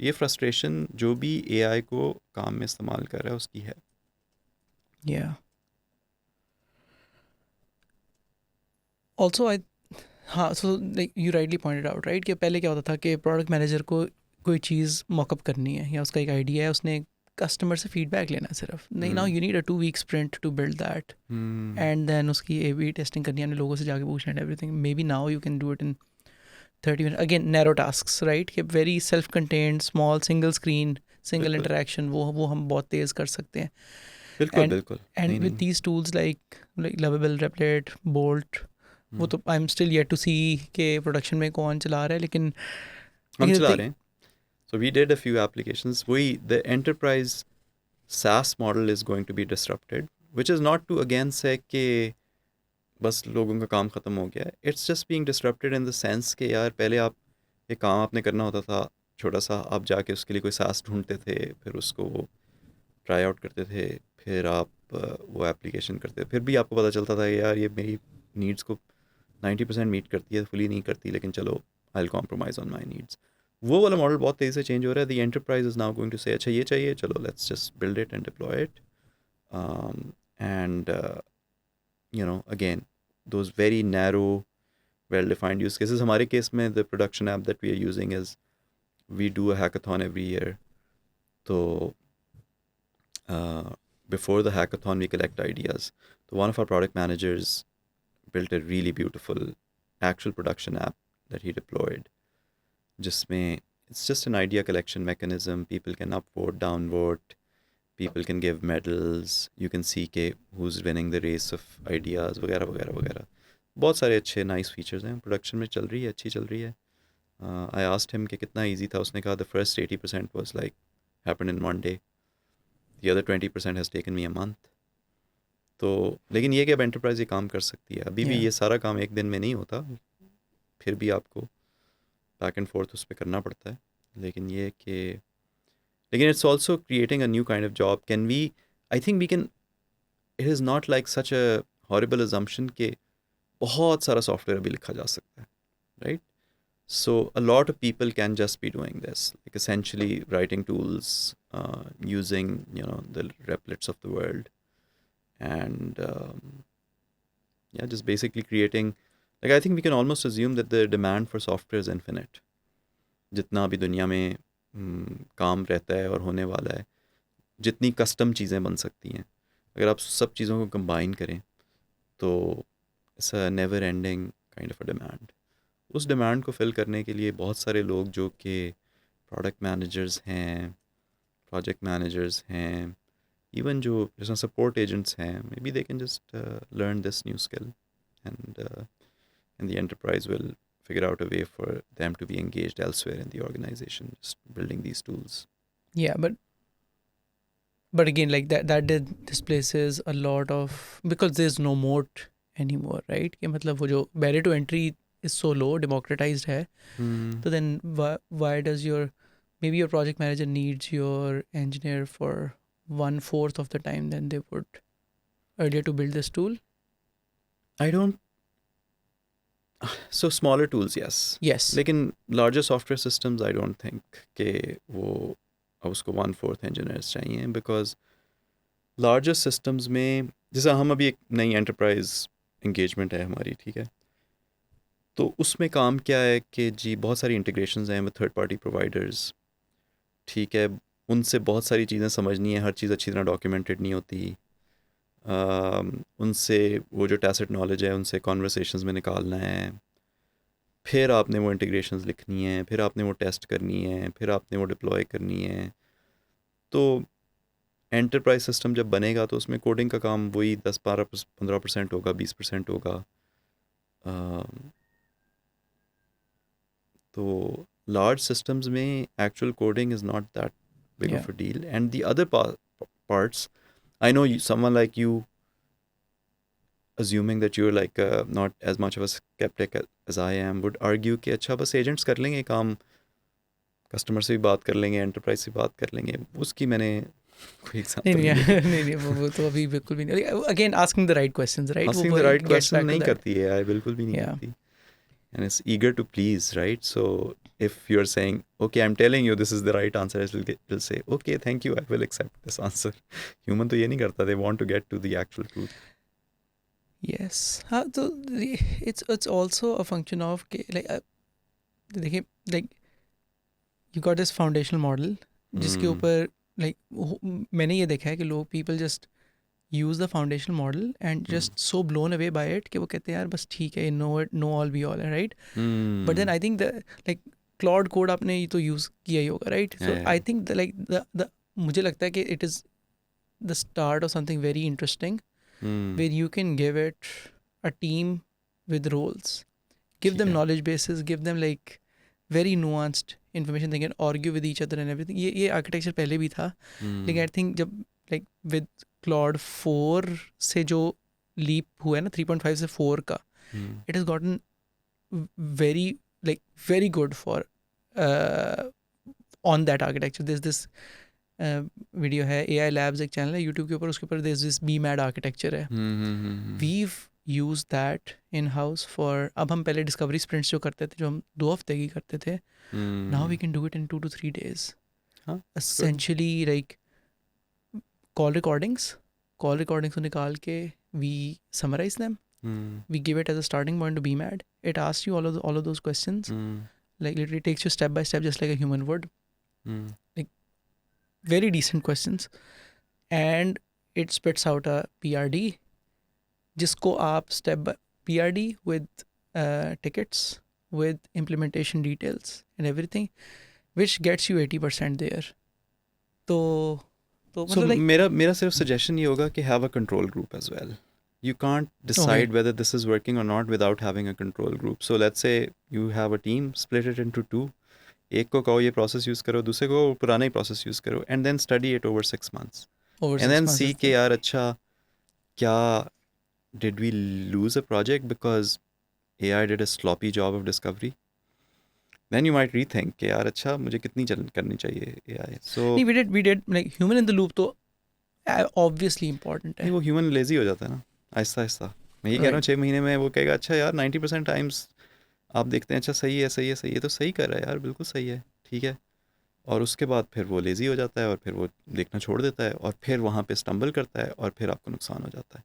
ये फ्रस्ट्रेशन जो भी एआई को काम में इस्तेमाल कर रहा है उसकी है. या ऑल्सो आई हाँ so like you rightly pointed out right कि पहले क्या होता था कि प्रोडक्ट मैनेजर को कोई चीज़ मॉकअप करनी है या उसका एक आइडिया है, उसने कस्टमर से फीडबैक लेना है सिर्फ. नहीं now you need a 2 week sprint to build that and then उसकी A/B टेस्टिंग करनी है, अपने लोगों से जाके पूछना है everything. May be now you can do it in 30 minutes. Again narrow tasks right कि very self contained small single screen single बिल्कुल interaction वो हम बहुत तेज़ कर सकते हैं. बिल्कुल and बिल्कुल. and नहीं with नहीं. these tools like Lovable, Replit, Bolt, वो तो I'm still yet to see के production में कौन चला रहा है, लेकिन हम the चला thing- रहे हैं. So we did a few applications. The enterprise SaaS model is going to be disrupted, which is not to again say कि बस लोगों का काम ख़त्म हो गया है. It's just being disrupted in the sense कि यार पहले आप एक काम आपने करना होता था छोटा सा आप जाके उसके लिए कोई सास ढूंढते थे, फिर उसको वो ट्राई आउट करते थे, फिर आप वो एप्लीकेशन करते, फिर भी आपको पता चलता था कि यार ये मेरी नीड्स को 90% मीट करती है, फुली नहीं करती, लेकिन चलो I will compromise on my needs. वो वाला मॉडल बहुत तेज़ी से चेंज हो रहा है। The enterprise is now going to say अच्छा ये चाहिए, चलो let's just build it and deploy it. And you know again those very narrow well defined use cases. हमारे केस में the production app that we are using is we do a hackathon every year. तो before the hackathon we collect ideas. So one of our product managers built a really beautiful actual production app that he deployed. Jisme it's just an idea collection mechanism. People can upvote, downvote. People can give medals. You can see who's winning the race of ideas, वगैरह वगैरह वगैरह. बहुत सारे अच्छे nice features हैं. Production में चल रही है, अच्छी चल रही है. I asked him कि कितना easy था. उसने कहा the first 80% was like happened in one day. The other 20% has taken me a month. तो लेकिन ये कि अब एंटरप्राइज ये काम कर सकती है. अभी भी Yeah. ये सारा काम एक दिन में नहीं होता, फिर भी आपको बैक एंड फोर्थ उस पर करना पड़ता है. लेकिन ये कि लेकिन it's also creating a new kind of job. Can we I think we can it is not like such a horrible assumption कि बहुत सारा सॉफ्टवेयर अभी लिखा जा सकता है, right? So a lot of people can just be doing this, like essentially writing tools, using the Replets of the world, and yeah, just basically creating. Like I think we can almost assume that the demand for software is infinite. जितना भी दुनिया में काम रहता है और होने वाला है, जितनी कस्टम चीज़ें बन सकती हैं, अगर आप सब चीज़ों को कंबाइन करें तो it's a never ending kind of a demand. उस डिमांड को फिल करने के लिए बहुत सारे लोग जो कि प्रोडक्ट मैनेजर्स हैं, प्रोजेक्ट मैनेजर्स हैं, इवन जो जैसे सपोर्ट एजेंट्स हैं, may be they can just learn this new skill and the enterprise will figure out a way for them to be engaged elsewhere in the organization, just building these tools. Yeah, but again, like that displaces a lot of, because there's no moat anymore, right? कि मतलब वो जो barrier to entry is so low, democratized है. So then why does maybe your project manager needs your engineer for 1/4 of the time than they would earlier to build this tool? I don't. So smaller tools, yes. Yes. लेकिन larger software systems, I don't think कि वो अब उसको 1/4 engineers चाहिए, because larger systems में जैसे हम अभी एक नई enterprise engagement है हमारी, ठीक है, तो उसमें काम क्या है कि जी बहुत सारी integrations हैं with third party providers, ठीक है, उनसे बहुत सारी चीज़ें समझनी है, हर चीज़ अच्छी तरह documented नहीं होती. उनसे वो जो tacit knowledge है उनसे conversations में निकालना है, फिर आपने वो इंटीग्रेशंस लिखनी है, फिर आपने वो टेस्ट करनी है, फिर आपने वो डिप्लॉय करनी है. तो एंटरप्राइज सिस्टम जब बनेगा तो उसमें कोडिंग का काम वही 10-15% होगा, 20% होगा. तो लार्ज सिस्टम्स में actual coding is not that big of a deal. And the other parts, I know someone like you, assuming that you're like not as much of a skeptic as I am, would argue कि अच्छा बस agents कर लेंगे काम, customer से भी बात कर लेंगे, एंटरप्राइज से बात कर लेंगे. उसकी मैंने कोई एग्जांपल नहीं वो तो अभी बिल्कुल भी नहीं. Again asking the right questions, right? Asking the right question नहीं करती है, आई बिल्कुल भी नहीं करती. And it's eager to please, right? So if you're saying, okay, I'm telling you this is the right answer, it'll say, okay, thank you, I will accept this answer. Human तो ये नहीं करता, they want to get to the actual truth. Yes. हाँ, तो it's also a function of like देखिए, like you got this foundational model जिसके ऊपर like मैंने ये देखा है कि लोग people just use the foundational model and just so blown away by it कि वो कहते हैं यार बस ठीक है, know all be all है, right? But then I think the like Claude Code आपने ये तो use किया ही होगा, right? So I think the मुझे लगता है कि it is the start of something very interesting where you can give it a team with roles, give them knowledge bases, give them like very nuanced information, they can argue with each other and everything. ये architecture पहले भी था, लेकिन I think जब like with Claude 4 से जो leap हुआ है ना 3.5 से 4 का, it has gotten very good for on that architecture. There's this video है AI Labs, एक चैनल है यूट्यूब के ऊपर, उसके ऊपर there's this BMAD आर्किटेक्चर है. We've used that in house for, अब हम पहले डिस्कवरी स्प्रिंट्स जो करते थे, जो हम 2 हफ्ते की करते थे, now we can do it in 2 to 3 days. हाँ, Essentially like call recordings को निकाल के we summarize them, we give it as a starting point to BMAD. It asks you all of those questions, like literally takes you step by step just like a human would. Very decent questions, and it spits out a PRD जिसको आप PRD with tickets, with implementation details and everything, which gets you 80% there. तो So मतलब like मेरा सिर्फ suggestion ये होगा कि have a control group as well. You can't decide whether this is working or not without having a control group. So let's say you have a team, split it into 2. एक को कहो ये process use करो, दूसरे को पुराना ही process use करो, and then study it over 6 months. over And 6 then months see is कि the- यार अच्छा क्या did we lose a project because AI did a sloppy job of discovery? Then you might rethink कि यार अच्छा मुझे कितनी करनी चाहिए AI. So नहीं, we did like human in the loop तो obviously important है. नहीं, वो ह्यूमन लेजी हो जाता है ना आहिस्ता आहिस्ता. मैं ये कह रहा हूँ 6 महीने में वो कहेगा अच्छा यार 90% टाइम्स आप देखते हैं अच्छा सही है तो सही कर रहा है यार, बिल्कुल सही है, ठीक है. और उसके बाद फिर वो लेज़ी हो जाता है और फिर वो देखना छोड़ देता है और फिर वहाँ पे स्टम्बल करता है और फिर आपको नुकसान हो जाता है.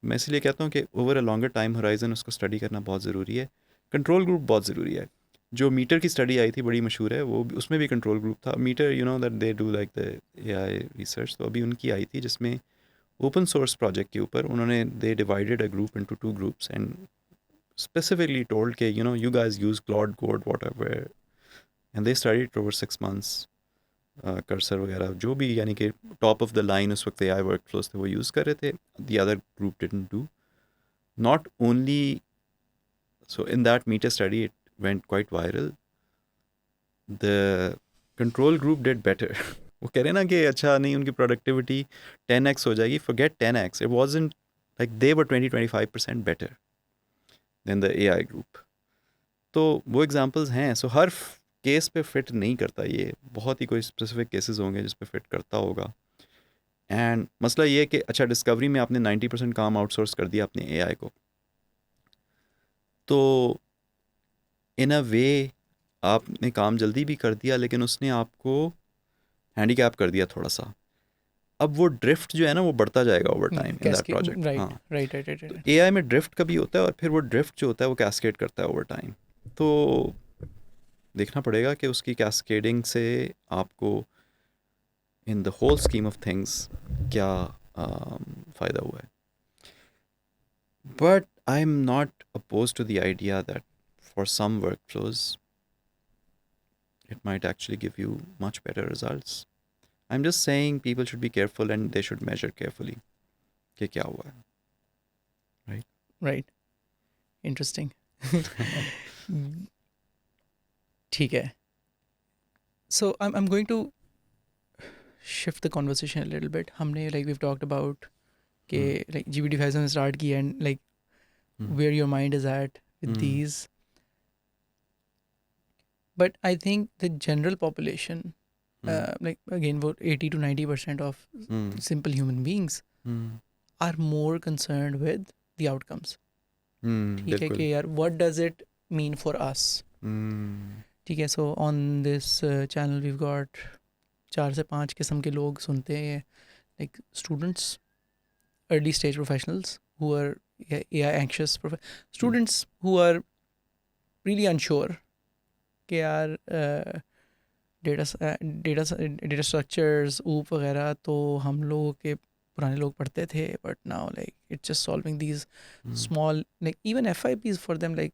मैं इसलिए कहता हूँ कि over a longer time horizon उसको स्टडी करना बहुत ज़रूरी है. कंट्रोल ग्रुप बहुत ज़रूरी है. जो मीटर की स्टडी आई थी बड़ी मशहूर है, वो उसमें भी कंट्रोल ग्रुप था. Meta you know that they do like the AI research, तो अभी उनकी आई थी जिसमें ओपन सोर्स प्रोजेक्ट के ऊपर उन्होंने they divided a group into 2 groups and specifically told कि you know you guys use Claude Code whatever, and they studied it over 6 months. Cursor वगैरह जो भी यानी कि टॉप ऑफ द लाइन उस वक्त AI वर्क फ्लोज थे वो यूज़ कर रहे थे. The other group didn't do. Not only so in that Meta study it went quite viral. The control group did better. वो कह रहे हैं ना कि अच्छा नहीं उनकी प्रोडक्टिविटी 10x हो जाएगी. Forget 10x, it wasn't like they were 20-25% better than the AI group. तो वो एग्जांपल्स हैं. सो हर केस पे फिट नहीं करता ये, बहुत ही कोई स्पेसिफिक केसेस होंगे जिस पे फिट करता होगा. एंड मसला ये है कि अच्छा डिस्कवरी में आपने 90% काम आउटसोर्स कर दिया अपने AI को, तो इन अ वे आपने काम जल्दी भी कर दिया लेकिन उसने आपको हैंडीकैप कर दिया थोड़ा सा. अब वो ड्रिफ्ट जो है ना वो बढ़ता जाएगा over time in that project. right. AI में ड्रिफ्ट कभी होता है और फिर वो ड्रिफ्ट जो होता है वो कैस्केड करता है ओवर टाइम. तो देखना पड़ेगा कि उसकी कैस्केडिंग से आपको in the whole scheme of things क्या फ़ायदा हुआ है. But I am not oppose to the idea that for some work flows it might actually give you much better results. I am just saying people should be careful and they should measure carefully कि क्या हुआ है. Right. Interesting. ठीक है. So I'm going to shift the conversation a little bit. हमने like we've talked about कि like GPT-5 हमने start की and like where your mind is at with these. But I think the general population, like again, about 80 to 90% of simple human beings are more concerned with the outcomes. ठीक है कि यार what does it mean for us? ठीक है. So on this channel we've got 4 से 5 किस्म के लोग सुनते हैं, like students, early stage professionals who are AI anxious, students who are really unsure कि यार data structures OOP वगैरह तो हम लोगों के पुराने लोग पढ़ते थे, but now like it's just solving these small like even FIPs for them, like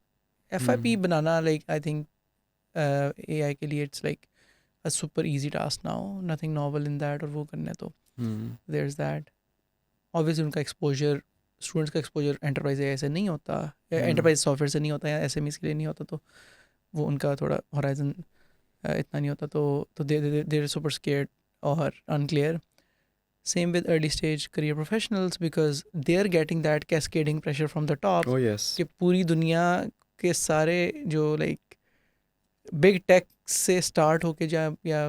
FIP banana like I think AI के लिए it's like a super easy task now, nothing novel in that. और वो करना है तो there's that. Obviously उनका exposure, students का exposure enterprise AI से नहीं होता, enterprise software से नहीं होता या SMEs के लिए नहीं होता, तो वो उनका थोड़ा horizon इतना नहीं होता, तो they're super scared or unclear. Same with early stage career professionals because they're getting that cascading pressure from the top. Oh yes. कि पूरी दुनिया के सारे जो like big tech से start होके या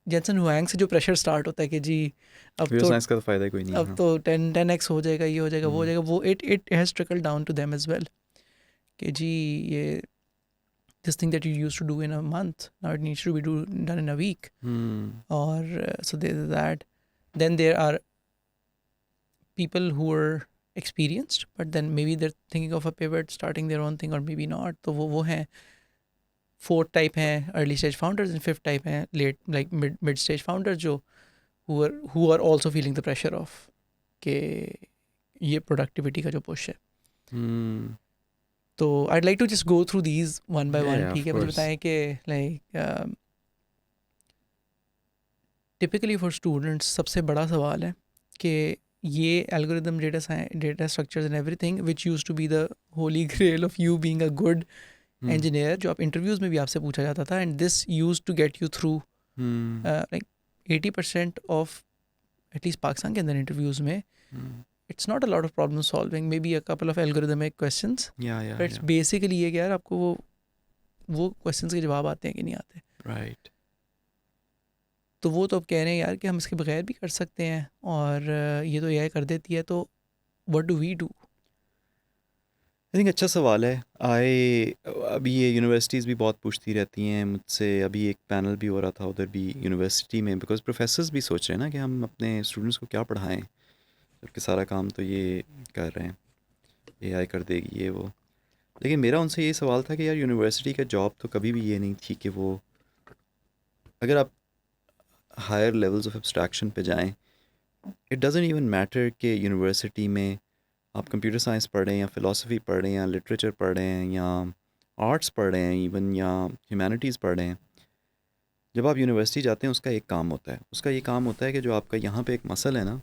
जेनसन हुआंग से जो प्रेशर स्टार्ट होता है कि जी अब कंप्यूटर तो साइंस का तो फ़ायदा ही कोई नहीं है। अब तो 10x हो जाएगा, ये हो जाएगा, वो हो जाएगा, वो it has trickle down to them as well कि जी ये this thing that you used to do in a month now it needs to be done in a week. Or so there's that. Then there are people who are experienced but then maybe they're thinking of a pivot, starting their own thing, or maybe not. तो वो हैं fourth type हैं early stage founders, and fifth type हैं late like mid stage founders जो who are also feeling the pressure of कि ये productivity का जो push है. तो I'd like to just go through these one by one. Yeah, ठीक है, of मुझे course. बताएं कि like typically for students सबसे बड़ा सवाल है कि ये algorithm data structures and everything which used to be the holy grail of you being a good engineer जो आप interviews में भी आपसे पूछा जाता था, and this used to get you through like 80% of at least Pakistan के अंदर interviews में it's not a lot of problem solving, maybe a couple of algorithmic questions, Yeah, but it's basically ये कि यार आपको वो questions के जवाब आते हैं कि नहीं आते. right. तो वो तो अब कह रहे हैं यार कि हम इसके बगैर भी कर सकते हैं और ये तो एआई कर देती है, तो what do we do? I think अच्छा सवाल है। अभी ये यूनिवर्सिटीज़ भी बहुत पूछती रहती हैं मुझसे। अभी एक पैनल भी हो रहा था उधर भी यूनिवर्सिटी में, बिकॉज प्रोफेसर्स भी सोच रहे हैं ना कि हम अपने स्टूडेंट्स को क्या पढ़ाएं, जबकि सारा काम तो ये कर रहे हैं, एआई कर देगी ये वो। लेकिन मेरा उनसे ये सवाल था कि यार यूनिवर्सिटी का जॉब तो कभी भी ये नहीं थी कि वो, अगर आप हायर लेवल्स ऑफ एब्स्ट्रैक्शन पे जाएं, इट डज़ंट इवन मैटर कि यूनिवर्सिटी में आप कंप्यूटर साइंस पढ़ रहे हैं या फ़िलासफ़ी पढ़ रहे हैं या लिटरेचर पढ़ रहे हैं या आर्ट्स पढ़ रहे हैं इवन, या ह्यूमैनिटीज़ पढ़ रहे हैं। जब आप यूनिवर्सिटी जाते हैं उसका एक काम होता है, उसका ये काम होता है कि जो आपका यहाँ पे एक मसल है ना,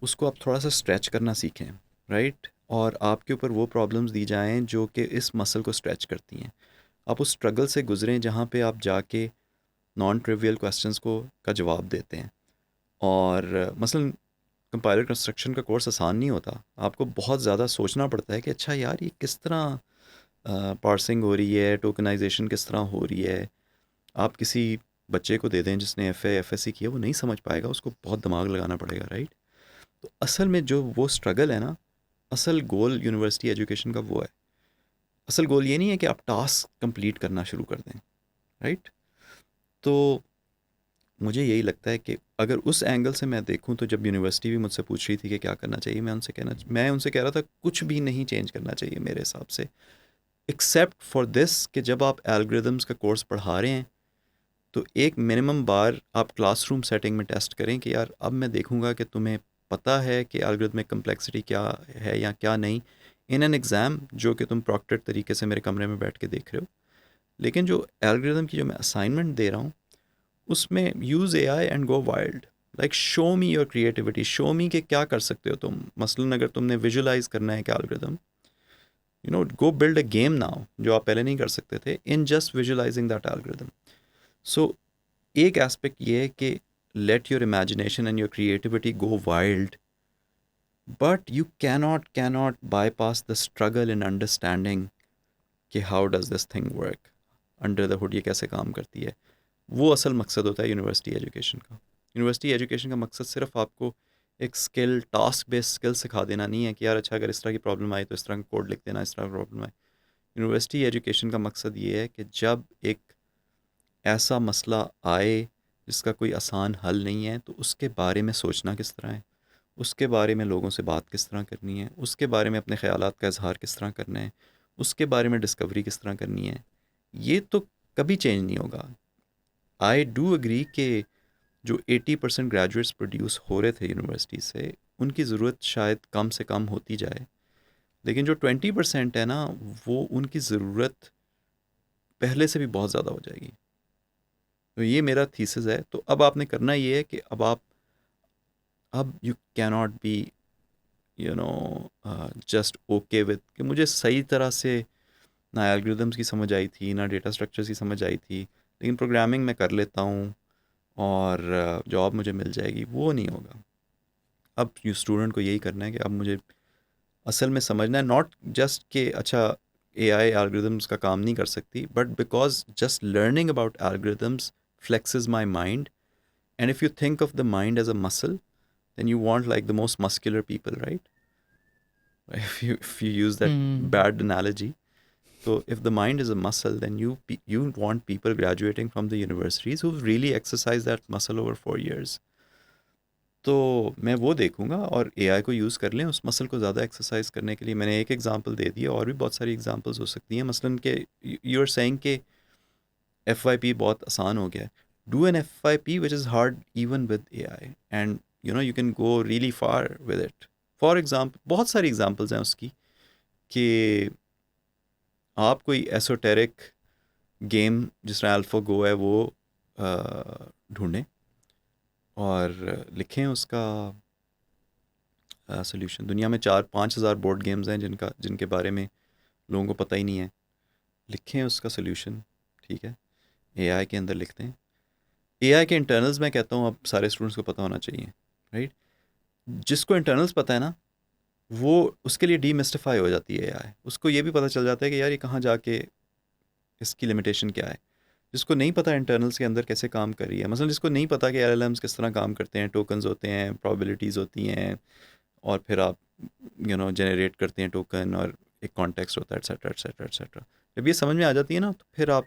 उसको आप थोड़ा सा स्ट्रेच करना सीखें, राइट? और आपके ऊपर वो प्रॉब्लम्स दी जाएं जो कि इस मसल को स्ट्रेच करती हैं। आप उस स्ट्रगल से गुजरें जहाँ पे आप जाके नॉन ट्रिवियल क्वेश्चंस को का जवाब देते हैं। और मसलन कंपाइलर कंस्ट्रक्शन का कोर्स आसान नहीं होता, आपको बहुत ज़्यादा सोचना पड़ता है कि अच्छा यार ये किस तरह पार्सिंग हो रही है, टोकनाइजेशन किस तरह हो रही है। आप किसी बच्चे को दे दें जिसने एफएससी किया, वो नहीं समझ पाएगा, उसको बहुत दिमाग लगाना पड़ेगा, राइट? तो असल में जो वो स्ट्रगल है ना, असल गोल यूनिवर्सिटी एजुकेशन का वो है। असल गोल ये नहीं है कि आप टास्क कंप्लीट करना शुरू कर दें, राइट? तो मुझे यही लगता है कि अगर उस एंगल से मैं देखूं तो जब यूनिवर्सिटी भी मुझसे पूछ रही थी कि क्या करना चाहिए, मैं उनसे कह रहा था कुछ भी नहीं चेंज करना चाहिए मेरे हिसाब से, एक्सेप्ट फॉर दिस कि जब आप एल्गोरिदम्स का कोर्स पढ़ा रहे हैं तो एक मिनिमम बार आप क्लासरूम सेटिंग में टेस्ट करें कि यार अब मैं देखूंगा कि तुम्हें पता है कि एल्गोरिदमिक कम्प्लेक्सिटी क्या है या क्या नहीं, इन एन एग्ज़ाम जो कि तुम प्रॉक्टेड तरीके से मेरे कमरे में बैठ के देख रहे हो। लेकिन जो एल्गोरिदम की जो मैं असाइनमेंट दे रहा हूँ उसमें use AI and go wild, like show me your creativity, show मी कि क्या कर सकते हो तुम। मसलन अगर तुमने विजुलाइज करना है कि algorithm, you know, go build a game now, जो आप पहले नहीं कर सकते थे, in just visualizing that algorithm. So एक एस्पेक्ट ये है कि let your imagination and your creativity go wild, but you cannot bypass the struggle in understanding कि how does this thing work under the hood, ये कैसे काम करती है। वो असल मकसद होता है यूनिवर्सिटी एजुकेशन का। यूनिवर्सिटी एजुकेशन का मकसद सिर्फ आपको एक स्किल, टास्क बेस्ड स्किल सिखा देना नहीं है कि यार अच्छा अगर इस तरह की प्रॉब्लम आई तो इस तरह का कोड लिख देना, इस तरह की प्रॉब्लम आए। यूनिवर्सिटी एजुकेशन का मकसद ये है कि जब एक ऐसा मसला आए जिसका कोई आसान हल नहीं है तो उसके बारे में सोचना किस तरह है, उसके बारे में लोगों से बात किस तरह करनी है, उसके बारे में अपने ख़यालात का इजहार किस तरह करना है, उसके बारे में डिस्कवरी किस तरह करनी है। ये तो कभी चेंज नहीं होगा। आई डू अग्री कि जो 80% ग्रेजुएट्स प्रोड्यूस हो रहे थे यूनिवर्सिटी से, उनकी ज़रूरत शायद कम से कम होती जाए, लेकिन जो 20% है ना, वो उनकी ज़रूरत पहले से भी बहुत ज़्यादा हो जाएगी। तो ये मेरा थीसिस है। तो अब आपने करना ये है कि अब you cannot be, you no, just okay with कि मुझे सही तरह से ना एल्गोरिदम्स की समझ आई थी ना डेटा स्ट्रक्चर्स की समझ आई थी, लेकिन प्रोग्रामिंग मैं कर लेता हूँ और जॉब मुझे मिल जाएगी। वो नहीं होगा। अब यू स्टूडेंट को यही करना है कि अब मुझे असल में समझना है, नॉट जस्ट कि अच्छा एआई एल्गोरिदम्स का काम नहीं कर सकती, but because just learning about algorithms flexes my mind And if you think of the mind as a muscle, then you want like the most muscular people, right? If you use that bad analogy, so if the mind is a muscle, then you want people graduating from the universities who've really exercised that muscle over 4 years. तो मैं वो देखूंगा और AI को use कर लें उस muscle को ज़्यादा एक्सरसाइज करने के लिए. मैंने एक एग्जांपल दे दिया, और भी बहुत सारी एग्जांपल्स हो सकती हैं. मसलन के यू आर सेइंग कि FYP बहुत आसान हो गया है. Do an FYP which is hard even with AI, and you can go really far with it. For example, बहुत सारी एग्जांपल्स हैं उसकी कि आप कोई एसोटेरिक गेम जिस तरह अल्फा गो है वो ढूंढें और लिखें उसका सोल्यूशन. दुनिया में 4-5 हज़ार बोर्ड गेम्स हैं जिनके बारे में लोगों को पता ही नहीं है. लिखें उसका सोल्यूशन, ठीक है, एआई के अंदर लिखते हैं. एआई के इंटरनल्स मैं कहता हूँ अब सारे स्टूडेंट्स को पता होना चाहिए, राइट. जिसको इंटरनल्स पता है ना, वो उसके लिए डीमिस्टिफाई हो जाती है एआई. उसको ये भी पता चल जाता है कि यार ये कहाँ जाके इसकी लिमिटेशन क्या है. जिसको नहीं पता इंटरनल्स के अंदर कैसे काम कर रही है, मतलब जिसको नहीं पता कि LLMs किस तरह काम करते हैं, टोकन्स होते हैं, प्रोबेबिलिटीज़ होती हैं, और फिर आप जनरेट करते हैं टोकन और एक कॉन्टेक्स्ट होता है, एट्सेट्रा एट्सेट्रा एट्सेट्रा. जब ये समझ में आ जाती है ना, तो फिर आप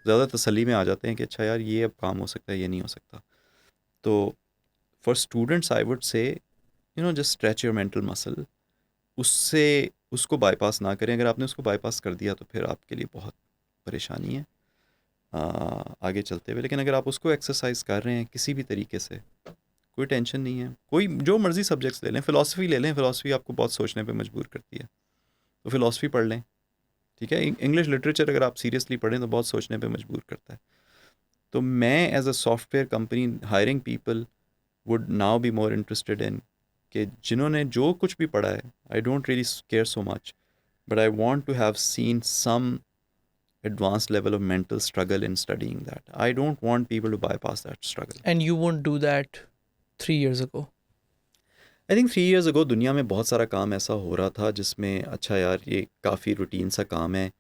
ज़्यादा तसल्ली में आ जाते हैं कि अच्छा यार ये अब काम हो सकता है, ये नहीं हो सकता. तो for students I would say just stretch your mental muscle. उसको बाईपास ना करें. अगर आपने उसको बाईपास कर दिया तो फिर आपके लिए बहुत परेशानी है आगे चलते हुए. लेकिन अगर आप उसको एक्सरसाइज कर रहे हैं किसी भी तरीके से, कोई टेंशन नहीं है. कोई जो मर्ज़ी सब्जेक्ट्स ले लें, फ़िलासफ़ी ले लें. फ़िलासफ़ी आपको बहुत सोचने पे मजबूर करती है, तो फ़िलासफ़ी पढ़ लें, ठीक है. इंग्लिश लिटरेचर अगर आप सीरियसली पढ़ें तो बहुत सोचने पे मजबूर करता है. तो मैं as a software company hiring people would now be more interested in कि जिन्होंने जो कुछ भी पढ़ा है, I don't really care so much, but I want to have seen some advanced level of mental struggle in studying that. I don't want people to bypass that struggle. And you won't do that 3 years ago. I think 3 years ago दुनिया में बहुत सारा काम ऐसा हो रहा था जिसमें अच्छा यार ये काफ़ी रूटीन सा काम है,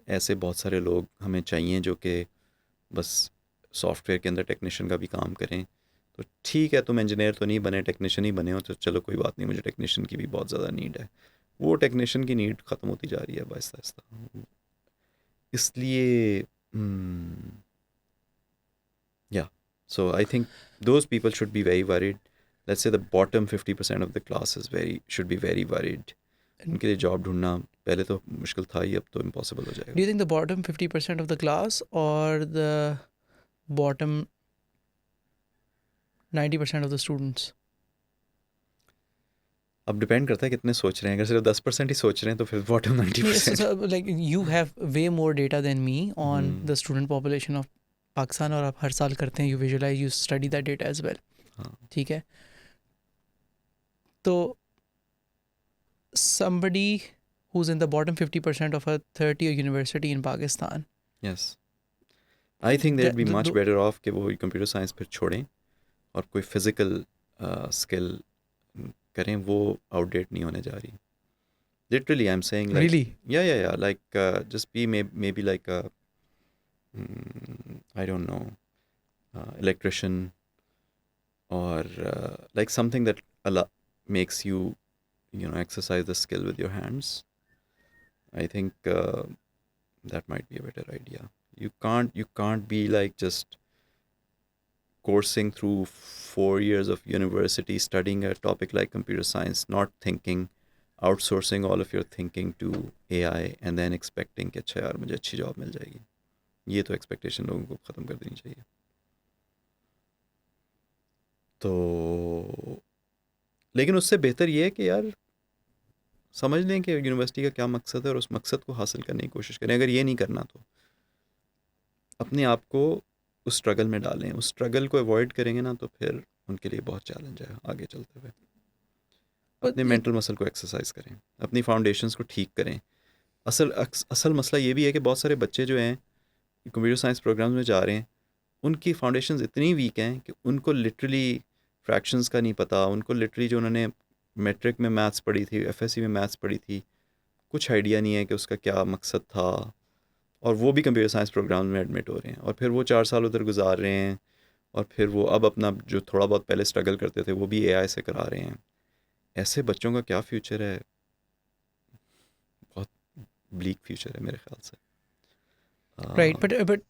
ऐसे बहुत सारे लोग हमें चाहिए जो कि बस सॉफ्टवेयर के अंदर टेक्नीशियन का भी काम करें. तो ठीक है, तुम इंजीनियर तो नहीं बने, टेक्नीशियन ही बने हो, तो चलो कोई बात नहीं, मुझे टेक्नीशियन की भी बहुत ज़्यादा नीड है. वो टेक्नीशियन की नीड ख़त्म होती जा रही है आहिस्ता आहिस्ता. इसलिए yeah, so I think those people should be very worried. Let's say the bottom 50% of the class should be very worried. उनके लिए जॉब ढूंढना पहले तो मुश्किल था ही, अब तो इम्पॉसिबल हो जाएगा. Do you think the bottom 50% of the class or the bottom 90% of the students? अब डिपेंड करता है कितने सोच रहे हैं. अगर सिर्फ 10% ही सोच रहे हैं तो फिर bottom 90%. So, like you have way more data than me on the student population of Pakistan, और आप हर साल करते हैं, you visualize, you study that data as well. हाँ. ठीक है. तो somebody who's in the bottom 50% of a third-tier university in Pakistan. Yes. I think they'd be much better off कि वो कंप्यूटर साइंस फिर छोड़ें और कोई फिजिकल स्किल करें. वो आउटडेट नहीं होने जा रही. Literally, I'm saying like Really? yeah. Like just be maybe like a I don't know, electrician, or like something that makes you exercise the skill with your hands. I think that might be a better idea. You can't be like just coursing through 4 years of university studying a topic like computer science, not thinking, outsourcing all of your thinking to AI and then expecting कि अच्छा यार मुझे अच्छी job मिल जाएगी. ये तो expectation लोगों को ख़त्म कर देनी चाहिए. तो लेकिन उससे बेहतर ये है कि यार समझ लें कि यूनिवर्सिटी का क्या मकसद है और उस मकसद को हासिल करने की कोशिश करें. अगर ये नहीं करना तो अपने आप को उस स्ट्रगल में डालें. उस स्ट्रगल को अवॉइड करेंगे ना तो फिर उनके लिए बहुत चैलेंज है आगे चलते हुए. अपने मेंटल मसल को एक्सरसाइज करें, अपनी फाउंडेशंस को ठीक करें. असल मसला ये भी है कि बहुत सारे बच्चे जो हैं कंप्यूटर साइंस प्रोग्राम्स में जा रहे हैं, उनकी फाउंडेशंस इतनी वीक हैं कि उनको लिटरली फ्रैक्शंस का नहीं पता. उनको लिटरली जो उन्होंने मैट्रिक में मैथ्स पढ़ी थी, FSC में मैथ्स पढ़ी थी, कुछ आइडिया नहीं है कि उसका क्या मकसद था. और वो भी कंप्यूटर साइंस प्रोग्राम में एडमिट हो रहे हैं और फिर वो 4 साल उधर गुजार रहे हैं और फिर वो अब अपना जो थोड़ा बहुत पहले स्ट्रगल करते थे वो भी एआई से करा रहे हैं। ऐसे बच्चों का क्या फ्यूचर है? बहुत ब्लीक फ्यूचर है मेरे ख्याल से। राइट, आ, बट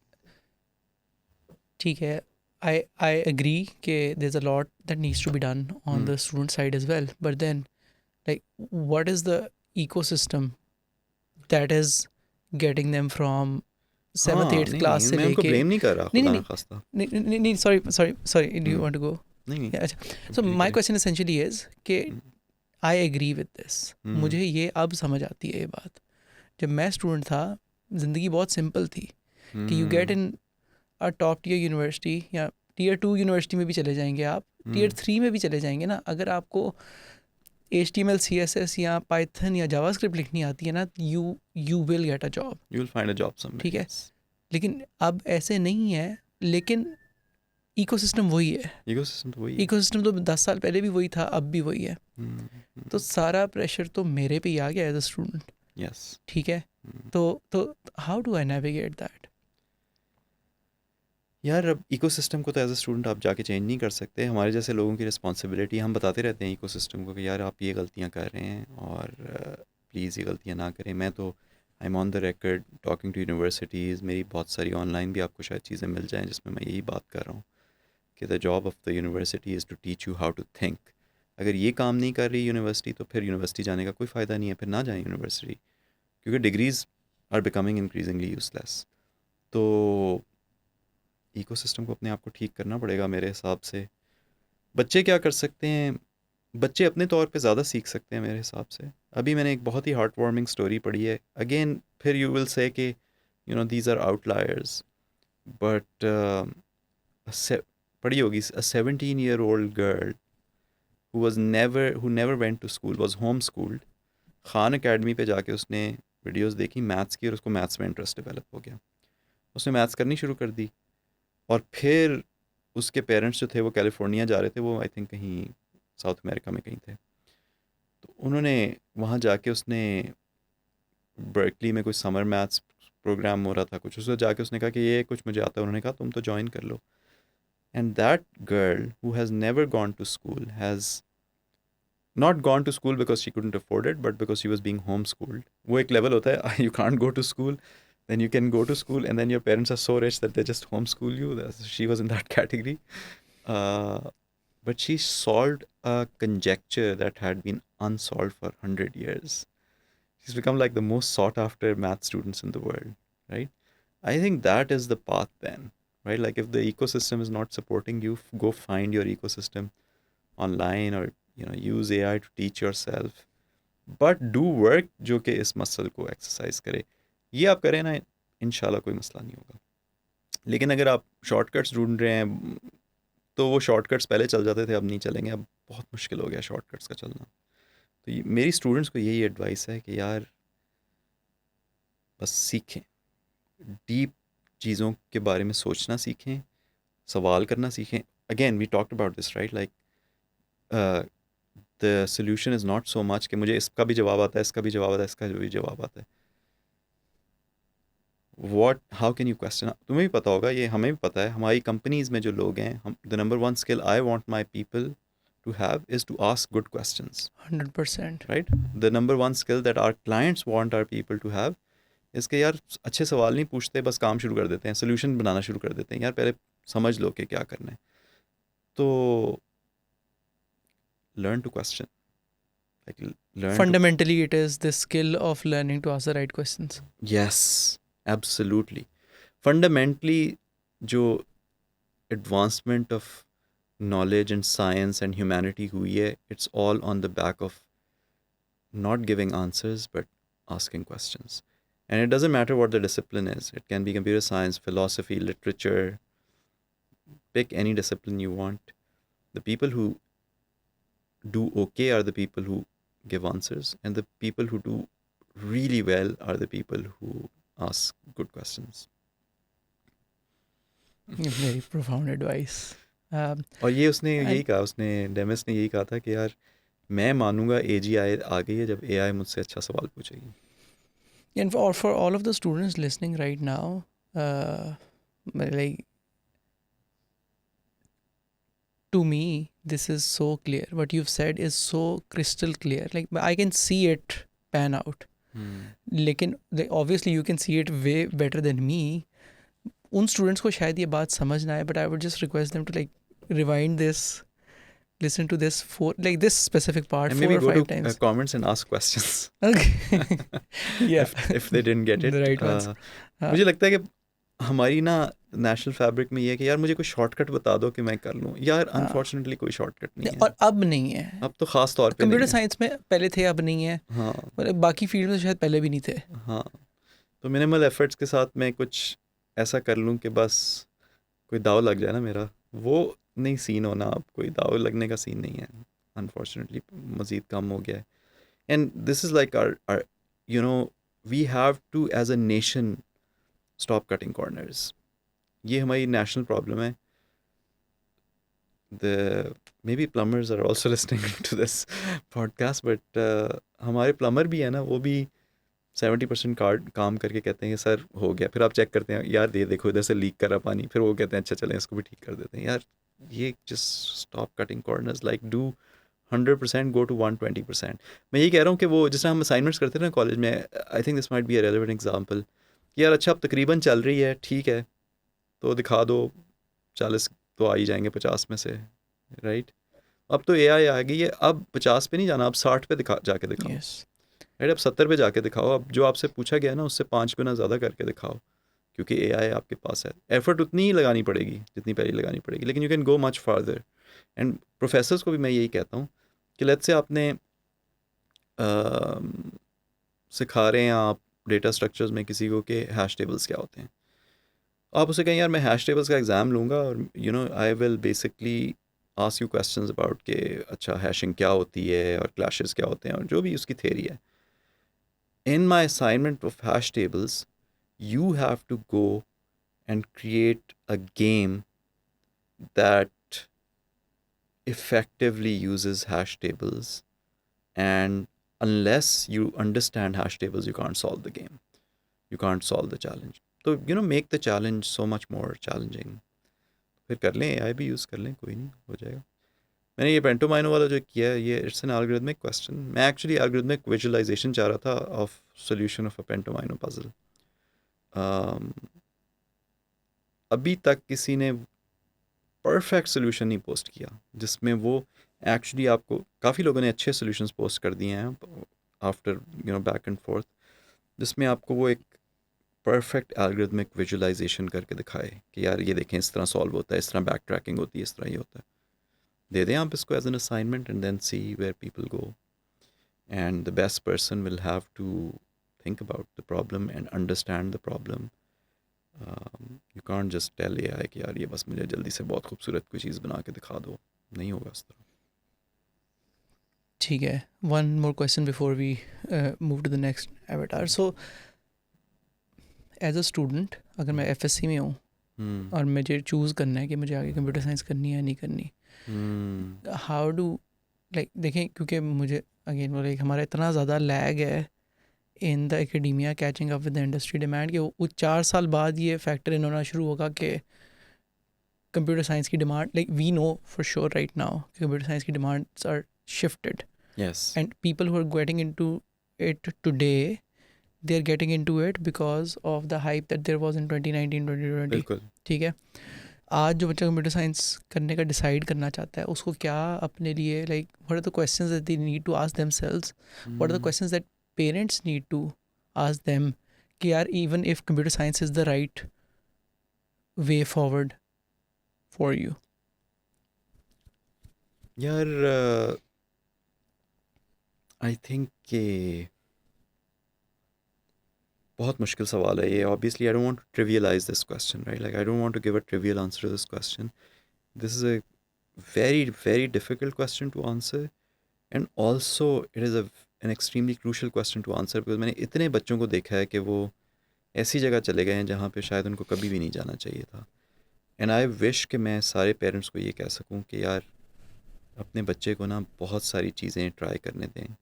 ठीक है, आई एग्री कि there is a lot that needs to be done on hmm, the student side as well, but then like what is the ecosystem that is getting them from seventh हाँ, eighth नहीं class नहीं, से मैं उनको लेके blame नहीं कर रहा, नहीं नहीं खुदा ना नहीं खास्ता। नहीं नहीं नहीं, sorry sorry sorry, do you hmm, want to go? नहीं नहीं, अच्छा, सो कंटिन्यू माय करें। क्वेश्चन एसेंशियली इज कि hmm, I agree with this. Hmm, मुझे ये अब समझ आती है ये बात। जब मैं स्टूडेंट था, ज़िंदगी बहुत सिंपल थी कि you get hmm, in a top tier university, या टियर 2 यूनिवर्सिटी में भी चले जाएंगे आप, टियर हम्म, 3 में भी चले जाएंगे ना, अगर आपको HTML CSS या पाइथन या जावास्क्रिप्ट लिखनी आती है ना, you will get a job. You will find a job ठीक समवेयर, है, यस। लेकिन अब ऐसे नहीं है। लेकिन इकोसिस्टम वही है। इकोसिस्टम तो वही है। इकोसिस्टम तो 10 साल पहले भी वही था, अब भी वही है। तो सारा प्रेशर तो मेरे पे ही आ गया एज अ स्टूडेंट। यस। ठीक है, तो how do I navigate that? यार अब इकोसिस्टम को तो एज अ स्टूडेंट आप जाके चेंज नहीं कर सकते। हमारे जैसे लोगों की रिस्पॉन्सिबिलिटी, हम बताते रहते हैं इकोसिस्टम को कि यार आप ये गलतियां कर रहे हैं और प्लीज़ ये गलतियां ना करें। मैं तो I am on the record talking to universities, मेरी बहुत सारी ऑनलाइन भी आपको शायद चीज़ें मिल जाएँ जिसमें मैं यही बात कर रहा हूँ कि the job of the university is to teach you how to think. अगर ये काम नहीं कर रही यूनिवर्सिटी तो फिर यूनिवर्सिटी जाने का कोई फ़ायदा नहीं है, फिर ना जाएं यूनिवर्सिटी, क्योंकि degrees are becoming increasingly useless. तो इकोसिस्टम को अपने आप को ठीक करना पड़ेगा मेरे हिसाब से। बच्चे क्या कर सकते हैं? बच्चे अपने तौर पे ज़्यादा सीख सकते हैं मेरे हिसाब से। अभी मैंने एक बहुत ही हार्ट वार्मिंग स्टोरी पढ़ी है। अगेन फिर यू विल से कि you know these are outliers, but पढ़ी होगी, a 17-year old girl who never went to school was homeschooled। Khan academy पे जाके उसने वीडियोस देखी मैथ्स की और उसको मैथ्स में इंटरेस्ट डेवलप हो गया। उसने मैथ्स करनी शुरू कर दी और फिर उसके पेरेंट्स जो थे वो कैलिफोर्निया जा रहे थे, वो आई थिंक कहीं साउथ अमेरिका में कहीं थे। तो उन्होंने वहाँ जाके उसने बर्कली में कोई समर मैथ्स प्रोग्राम हो रहा था कुछ, उसको जाके उसने कहा कि ये कुछ मुझे आता है। उन्होंने कहा तुम तो ज्वाइन कर लो। And that girl who has never gone to school has not gone to school because she couldn't afford it, but because she was being home schooled. वो एक लेवल होता है, you can't go to school, then you can go to school and then your parents are so rich that they just homeschool you. She was in that category. Uh, but she solved a conjecture that had been unsolved for 100 years. She's become like the most sought after math students in the world, right? I think that is the path then, right? Like if the ecosystem is not supporting you, go find your ecosystem online, or use AI to teach yourself, but do work जो कि इस muscle को exercise करे। ये आप करें ना, इंशाल्लाह कोई मसला नहीं होगा। लेकिन अगर आप शॉर्टकट्स ढूंढ रहे हैं तो वो शॉर्टकट्स पहले चल जाते थे, अब नहीं चलेंगे, अब बहुत मुश्किल हो गया शॉर्टकट्स का चलना। तो मेरी स्टूडेंट्स को यही एडवाइस है कि यार बस सीखें, डीप चीज़ों के बारे में सोचना सीखें, सवाल करना सीखें। Again we talked about this, right? Like the solution is not so much कि मुझे इसका भी जवाब आता है, इसका भी जवाब आता है, इसका भी जवाब आता है। How can you question? तुम्हें भी पता होगा, ये हमें भी पता है, हमारी कंपनीज में जो लोग हैं, हम the number one skill I want my people to have is to ask good questions, 100%। Right? The number one skill that our clients want our people to have, इसके यार अच्छे सवाल नहीं पूछते, बस काम शुरू कर देते हैं, सोल्यूशन बनाना शुरू कर देते हैं। यार पहले समझ लो कि क्या करना है। तो learn to question, like learn to, Fundamentally, it is the skill of learning to ask the right questions. Yes, absolutely. Fundamentally जो advancement of knowledge and science and humanity हुई है, it's all on the back of not giving answers but asking questions. And it doesn't matter what the discipline is. It can be computer science, philosophy, literature, pick any discipline you want. The people who do okay are the people who give answers, and the people who do really well are the people who ask good questions. Very profound advice. और ये उसने यही And कहा, उसने demise ने यही कहा था कि यार मैं मानूंगा एजी आ गई है जब एआई मुझसे अच्छा सवाल पूछेगी। for all of the students listening right now, like to me this is so clear. What you've said is so crystal clear. Like I can see it pan out. लेकिन obviously you can see it way better than me. उन students को शायद ये बात समझ ना आए, but I would just request them to like rewind this, listen to this this specific part And 4 maybe or go 5 to times. comments and ask questions Okay. Yeah. if they didn't get it. The right ones. मुझे लगता है कि हमारी ना national fabric में ये है कि यार मुझे कोई शॉर्टकट बता दो कि मैं कर लूँ. यार अनफॉर्चुनेटली कोई शॉर्टकट नहीं है. और अब नहीं है. अब तो खास तौर पे कंप्यूटर नहीं है. साइंस में पहले थे, अब नहीं है. हाँ मतलब बाकी फील्ड में शायद पहले भी नहीं थे. हाँ. तो मिनिमल एफर्ट्स के साथ मैं कुछ ऐसा कर लूँ कि बस कोई दाव लग जाए ना मेरा, वो नहीं सीन होना. अब कोई दाव लगने का सीन नहीं है अनफॉर्चुनेटली. मज़ीद कम हो गया है. And this is like are you know we have to as a nation stop cutting corners. ये हमारी नेशनल प्रॉब्लम है. The may be plumbers are also listening to this podcast, but हमारे प्लम्बर भी है ना, वो भी 70% कार्ड काम करके कहते हैं कि सर हो गया. फिर आप चेक करते हैं, यार ये देखो इधर से लीक कर रहा पानी. फिर वो कहते हैं अच्छा चलें इसको भी ठीक कर देते हैं. यार ये just stop cutting corners. Like do 100%, go to 120%. मैं यही कह रहा हूँ कि वो जिस तरह हम असाइनमेंट्स करते हैं ना कॉलेज में, I think this might be a relevant example. यार अच्छा अब तकरीबन चल रही है, ठीक है, तो दिखा दो 40 तो आ ही जाएंगे 50 में से, राइट. अब तो AI आ गई है, अब 50 पे नहीं जाना, अब 60 पे जाके दिखाओ. Yes. राइट. अब 70 पे जाके दिखाओ. अब जो आपसे पूछा गया ना उससे 5 गुना ज़्यादा करके दिखाओ, क्योंकि AI आपके पास है. एफर्ट उतनी ही लगानी पड़ेगी जितनी पहले लगानी पड़ेगी, लेकिन you can go much farther. And professors को भी मैं यही कहता हूँ कि लेट्स से आपने सिखा रहे हैं आप डेटा स्ट्रक्चर्स में किसी को कि हैश टेबल्स क्या होते हैं. आप उसे कहें यार मैं हैश टेबल्स का एग्ज़ाम लूँगा और I will basically ask you questions about के अच्छा हैशिंग क्या होती है और क्लैशेस क्या होते हैं और जो भी उसकी थ्योरी है. In my assignment of hash tables, you have to go and create a game that effectively uses hash tables, and unless you understand hash tables, you can't solve the game. You can't solve the challenge. So, make the challenge so much more challenging. फिर कर लें, AI भी use कर लें, कोई नहीं, हो जाएगा. मैंने ये पेंटोमाइनो वाला जो किया है, ये इट्स एन एल्गोरिथमिक क्वेश्चन. मैं एक्चुअली एल्गोरिथमिक विजुअलाइजेशन चाह रहा था of solution of a pentomino puzzle. अभी तक किसी ने परफेक्ट सोल्यूशन नहीं पोस्ट किया जिसमें वो एक्चुअली आपको, काफ़ी लोगों ने अच्छे सोल्यूशंस पोस्ट कर दिए हैं आफ्टर बैक एंड फोर्थ, जिसमें आपको वो एक परफेक्ट एल्गोरिथमिक विजुअलाइजेशन करके दिखाए कि यार ये देखें इस तरह सॉल्व होता है, इस तरह बैक ट्रैकिंग होती है, इस तरह ये होता है. दे दें आप इसको as an assignment and then see where people go. And the best person will have to think about the problem and understand the problem. You can't just tell AI कि यार ये बस मुझे जल्दी से बहुत खूबसूरत कोई चीज़ बना के दिखा दो. नहीं होगा इस तरह. ठीक है. One more question before we move to the next avatar. So as a student, अगर मैं FSC में हूँ और मुझे चूज़ करना है कि मुझे आगे कंप्यूटर साइंस करनी है या नहीं करनी, हाउ डू लाइक देखें, क्योंकि मुझे अगेन वो लाइक हमारा इतना ज़्यादा लैग है in the academia catching up with the industry demand कि वो 4 साल बाद ये फैक्टर इन होना शुरू होगा कि कंप्यूटर साइंस की demand, like we know for sure right now computer science की demands are shifted. Yes. And people who are getting into it today, they are getting into it because of the hype that there was in 2019 2020. बिल्कुल. ठीक है. आज जो बच्चा computer science करने का decide करना चाहता है, उसको क्या अपने लिए like what are the questions that they need to ask themselves, what are the questions that parents need to ask them कि यार even if computer science is the right way forward for you. यार I think कि बहुत मुश्किल सवाल है ये. Obviously I don't want to trivialize this question, right. Like I don't want to give a trivial answer to this question. This is a very very difficult question to answer, and also it is an extremely crucial question to answer because मैंने इतने बच्चों को देखा है कि वो ऐसी जगह चले गए हैं जहाँ पे शायद उनको कभी भी नहीं जाना चाहिए था. एंड आई विश कि मैं सारे पेरेंट्स को ये कह सकूँ कि यार अपने बच्चे को ना बहुत सारी चीज़ें ट्राई करने दें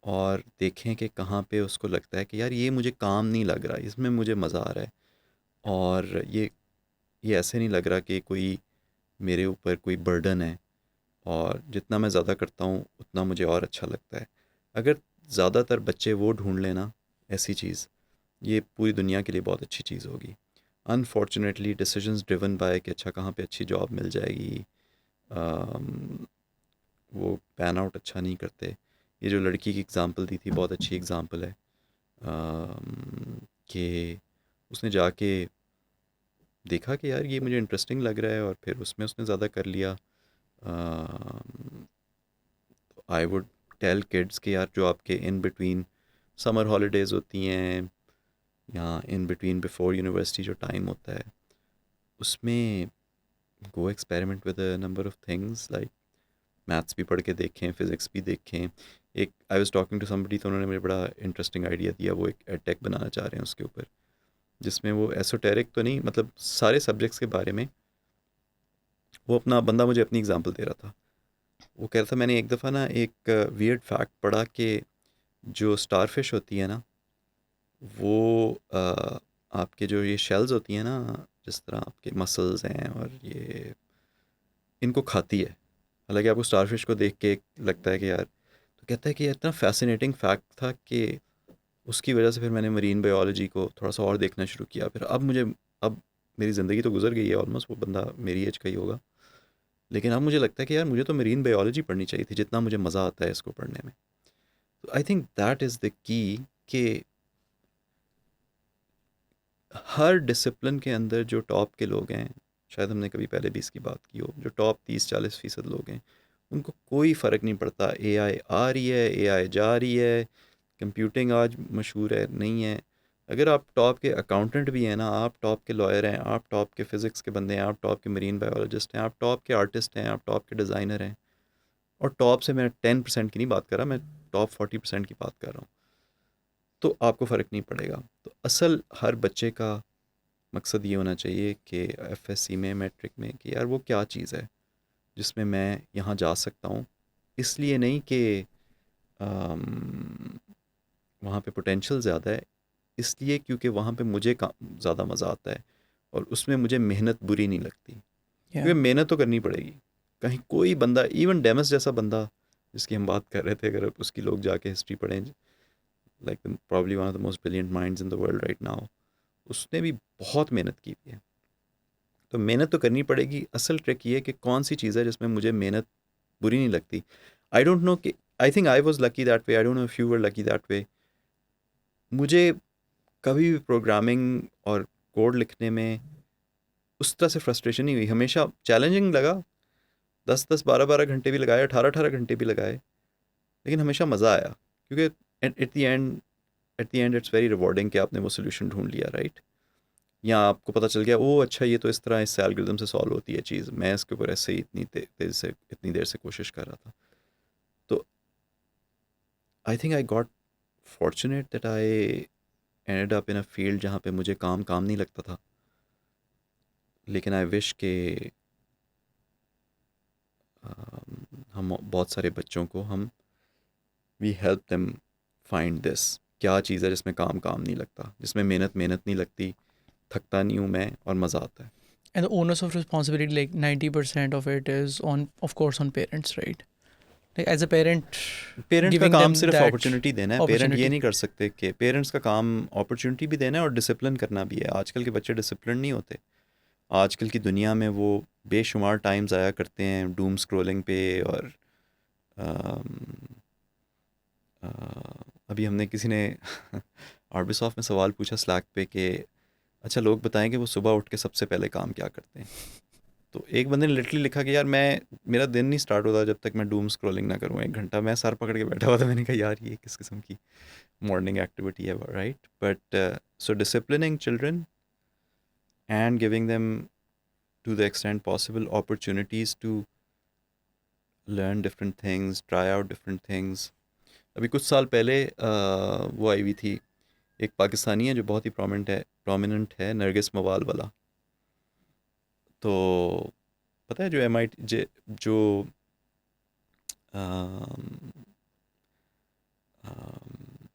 और देखें कि कहाँ पे उसको लगता है कि यार ये मुझे काम नहीं लग रहा, इसमें मुझे मज़ा आ रहा है, और ये ऐसे नहीं लग रहा कि कोई मेरे ऊपर कोई बर्डन है, और जितना मैं ज़्यादा करता हूँ उतना मुझे और अच्छा लगता है। अगर ज़्यादातर बच्चे वो ढूंढ लेना ऐसी चीज़, ये पूरी दुनिया के लिए बहुत अच्छी चीज़ होगी। अनफॉर्चुनेटली डिसीजंस ड्रिवन बाय कि अच्छा कहाँ पे अच्छी जॉब मिल जाएगी, अम, वो पैन आउट अच्छा नहीं करते। ये जो लड़की की एग्ज़ाम्पल दी थी बहुत अच्छी एग्ज़ाम्पल है, कि उसने जाके देखा कि यार ये मुझे इंटरेस्टिंग लग रहा है, और फिर उसमें उसने ज़्यादा कर लिया। आई वुड टेल किड्स कि यार जो आपके इन बिटवीन समर हॉलीडेज़ होती हैं, या इन बिटवीन बिफोर यूनिवर्सिटी जो टाइम होता है, उसमें go experiment with a number of things, like maths भी पढ़ के देखें, फिज़िक्स भी देखें। एक I was talking to somebody, तो उन्होंने मुझे बड़ा इंटरेस्टिंग आइडिया दिया, वो एक एडटेक बनाना चाह रहे हैं उसके ऊपर, जिसमें वो एसोटेरिक तो नहीं, मतलब सारे सब्जेक्ट्स के बारे में। वो अपना बंदा मुझे अपनी एग्जांपल दे रहा था। वो कह रहा था मैंने एक दफ़ा ना एक वियर्ड फैक्ट पढ़ा कि जो स्टारफिश होती है ना, वो आपके जो ये शेल्स होती हैं ना, जिस तरह आपके मसल्स हैं और ये इनको खाती है। हालांकि आपको स्टारफिश को देख के लगता है कि यार, तो कहता है कि ये इतना फैसिनेटिंग फैक्ट था कि उसकी वजह से फिर मैंने मरीन बायोलॉजी को थोड़ा सा और देखना शुरू किया। फिर अब मेरी ज़िंदगी तो गुजर गई है ऑलमोस्ट, वो बंदा मेरी एज का ही होगा, लेकिन अब मुझे लगता है कि यार मुझे तो मरीन बायोलॉजी पढ़नी चाहिए थी, जितना मुझे मज़ा आता है इसको पढ़ने में। तो I think that is the key, कि हर डिसिप्लिन के अंदर जो टॉप के लोग हैं, शायद हमने कभी पहले भी इसकी बात की हो, जो टॉप 30-40% लोग हैं, उनको कोई फ़र्क नहीं पड़ता एआई आ रही है, एआई जा रही है, कंप्यूटिंग आज मशहूर है नहीं है। अगर आप टॉप के अकाउंटेंट भी हैं ना, आप टॉप के लॉयर हैं, आप टॉप के फ़िज़िक्स के बंदे हैं, आप टॉप के मरीन बायोलॉजिस्ट हैं, आप टॉप के आर्टिस्ट हैं, आप टॉप के डिज़ाइनर हैं, और टॉप से मैं 10% की नहीं बात कर रहा, मैं टॉप 40% की बात कर रहा हूँ, तो आपको फ़र्क नहीं पड़ेगा। तो असल हर बच्चे का मकसद ये होना चाहिए कि एफएससी में, मैट्रिक में, कि यार वो क्या चीज़ है जिसमें मैं यहाँ जा सकता हूँ। इसलिए नहीं कि अम, वहाँ पे पोटेंशियल ज़्यादा है, इसलिए क्योंकि वहाँ पे मुझे ज़्यादा मज़ा आता है, और उसमें मुझे मेहनत बुरी नहीं लगती, Yeah. क्योंकि मेहनत तो करनी पड़ेगी। कहीं कोई बंदा, इवन डेमस जैसा बंदा जिसकी हम बात कर रहे थे, अगर उसकी लोग जाके हिस्ट्री पढ़ें, like probably one of the most brilliant minds in the world right now, उसने भी बहुत मेहनत की हुई है। तो मेहनत तो करनी पड़ेगी। असल ट्रिक ये है कि कौन सी चीज़ है जिसमें मुझे मेहनत बुरी नहीं लगती। आई डोंट नो कि, I think I was lucky that way, I don't know if you were lucky that way. मुझे कभी भी प्रोग्रामिंग और कोड लिखने में उस तरह से फ्रस्ट्रेशन नहीं हुई, हमेशा चैलेंजिंग लगा। 10-10 12-12 घंटे भी लगाए, 18-18 घंटे भी लगाए, लेकिन हमेशा मज़ा आया, क्योंकि eight the and it's very rewarding कि आपने वो सोल्यूशन ढूंढ लिया, राइट? या आपको पता चल गया, ओ अच्छा ये तो इस तरह इस एल्गोरिदम से सॉल्व होती है चीज़, मैं इसके ऊपर ऐसे ही इतनी देर से कोशिश कर रहा था। तो I think I got fortunate that I ended up in a field जहाँ पे मुझे काम काम नहीं लगता था, लेकिन आई विश के हम बहुत सारे बच्चों को हम we help them find this, क्या चीज़ है जिसमें काम काम नहीं लगता, जिसमें मेहनत मेहनत नहीं लगती, थकता नहीं हूँ मैं, और मज़ा आता है। And the onus of responsibility, like 90% of it is on, of course, on parents, right? Like as a parent, parents का giving काम them सिर्फ that अपॉर्चुनिटी देना है। पेरेंट ये opportunity. नहीं कर सकते, कि पेरेंट्स का काम अपॉर्चुनिटी भी देना है और डिसिप्लिन करना भी है। आजकल के बच्चे डिसिप्लिन नहीं होते। आजकल की दुनिया में वो बेशुमार टाइम्स आया करते हैं डूम स्क्रॉलिंग पे, और अम, अ, अभी हमने किसी ने आर्बिसॉफ्ट में सवाल पूछा स्लैक पे कि अच्छा लोग बताएं कि वो सुबह उठ के सबसे पहले काम क्या करते हैं। तो एक बंदे ने लिटरली लिखा कि यार मैं, मेरा दिन नहीं स्टार्ट होता जब तक मैं डूम स्क्रॉलिंग ना करूँ 1 घंटा। मैं सर पकड़ के बैठा हुआ था, मैंने कहा यार ये किस किस्म की मॉर्निंग एक्टिविटी है, right? But so disciplining children and giving them to the extent possible opportunities to learn different things, try out different things. अभी कुछ साल पहले वो आई हुई थी, एक पाकिस्तानी है जो बहुत ही प्रोमिनेंट है, नरगिस मवाल वाला। तो पता है जो MIT जो अम, अम,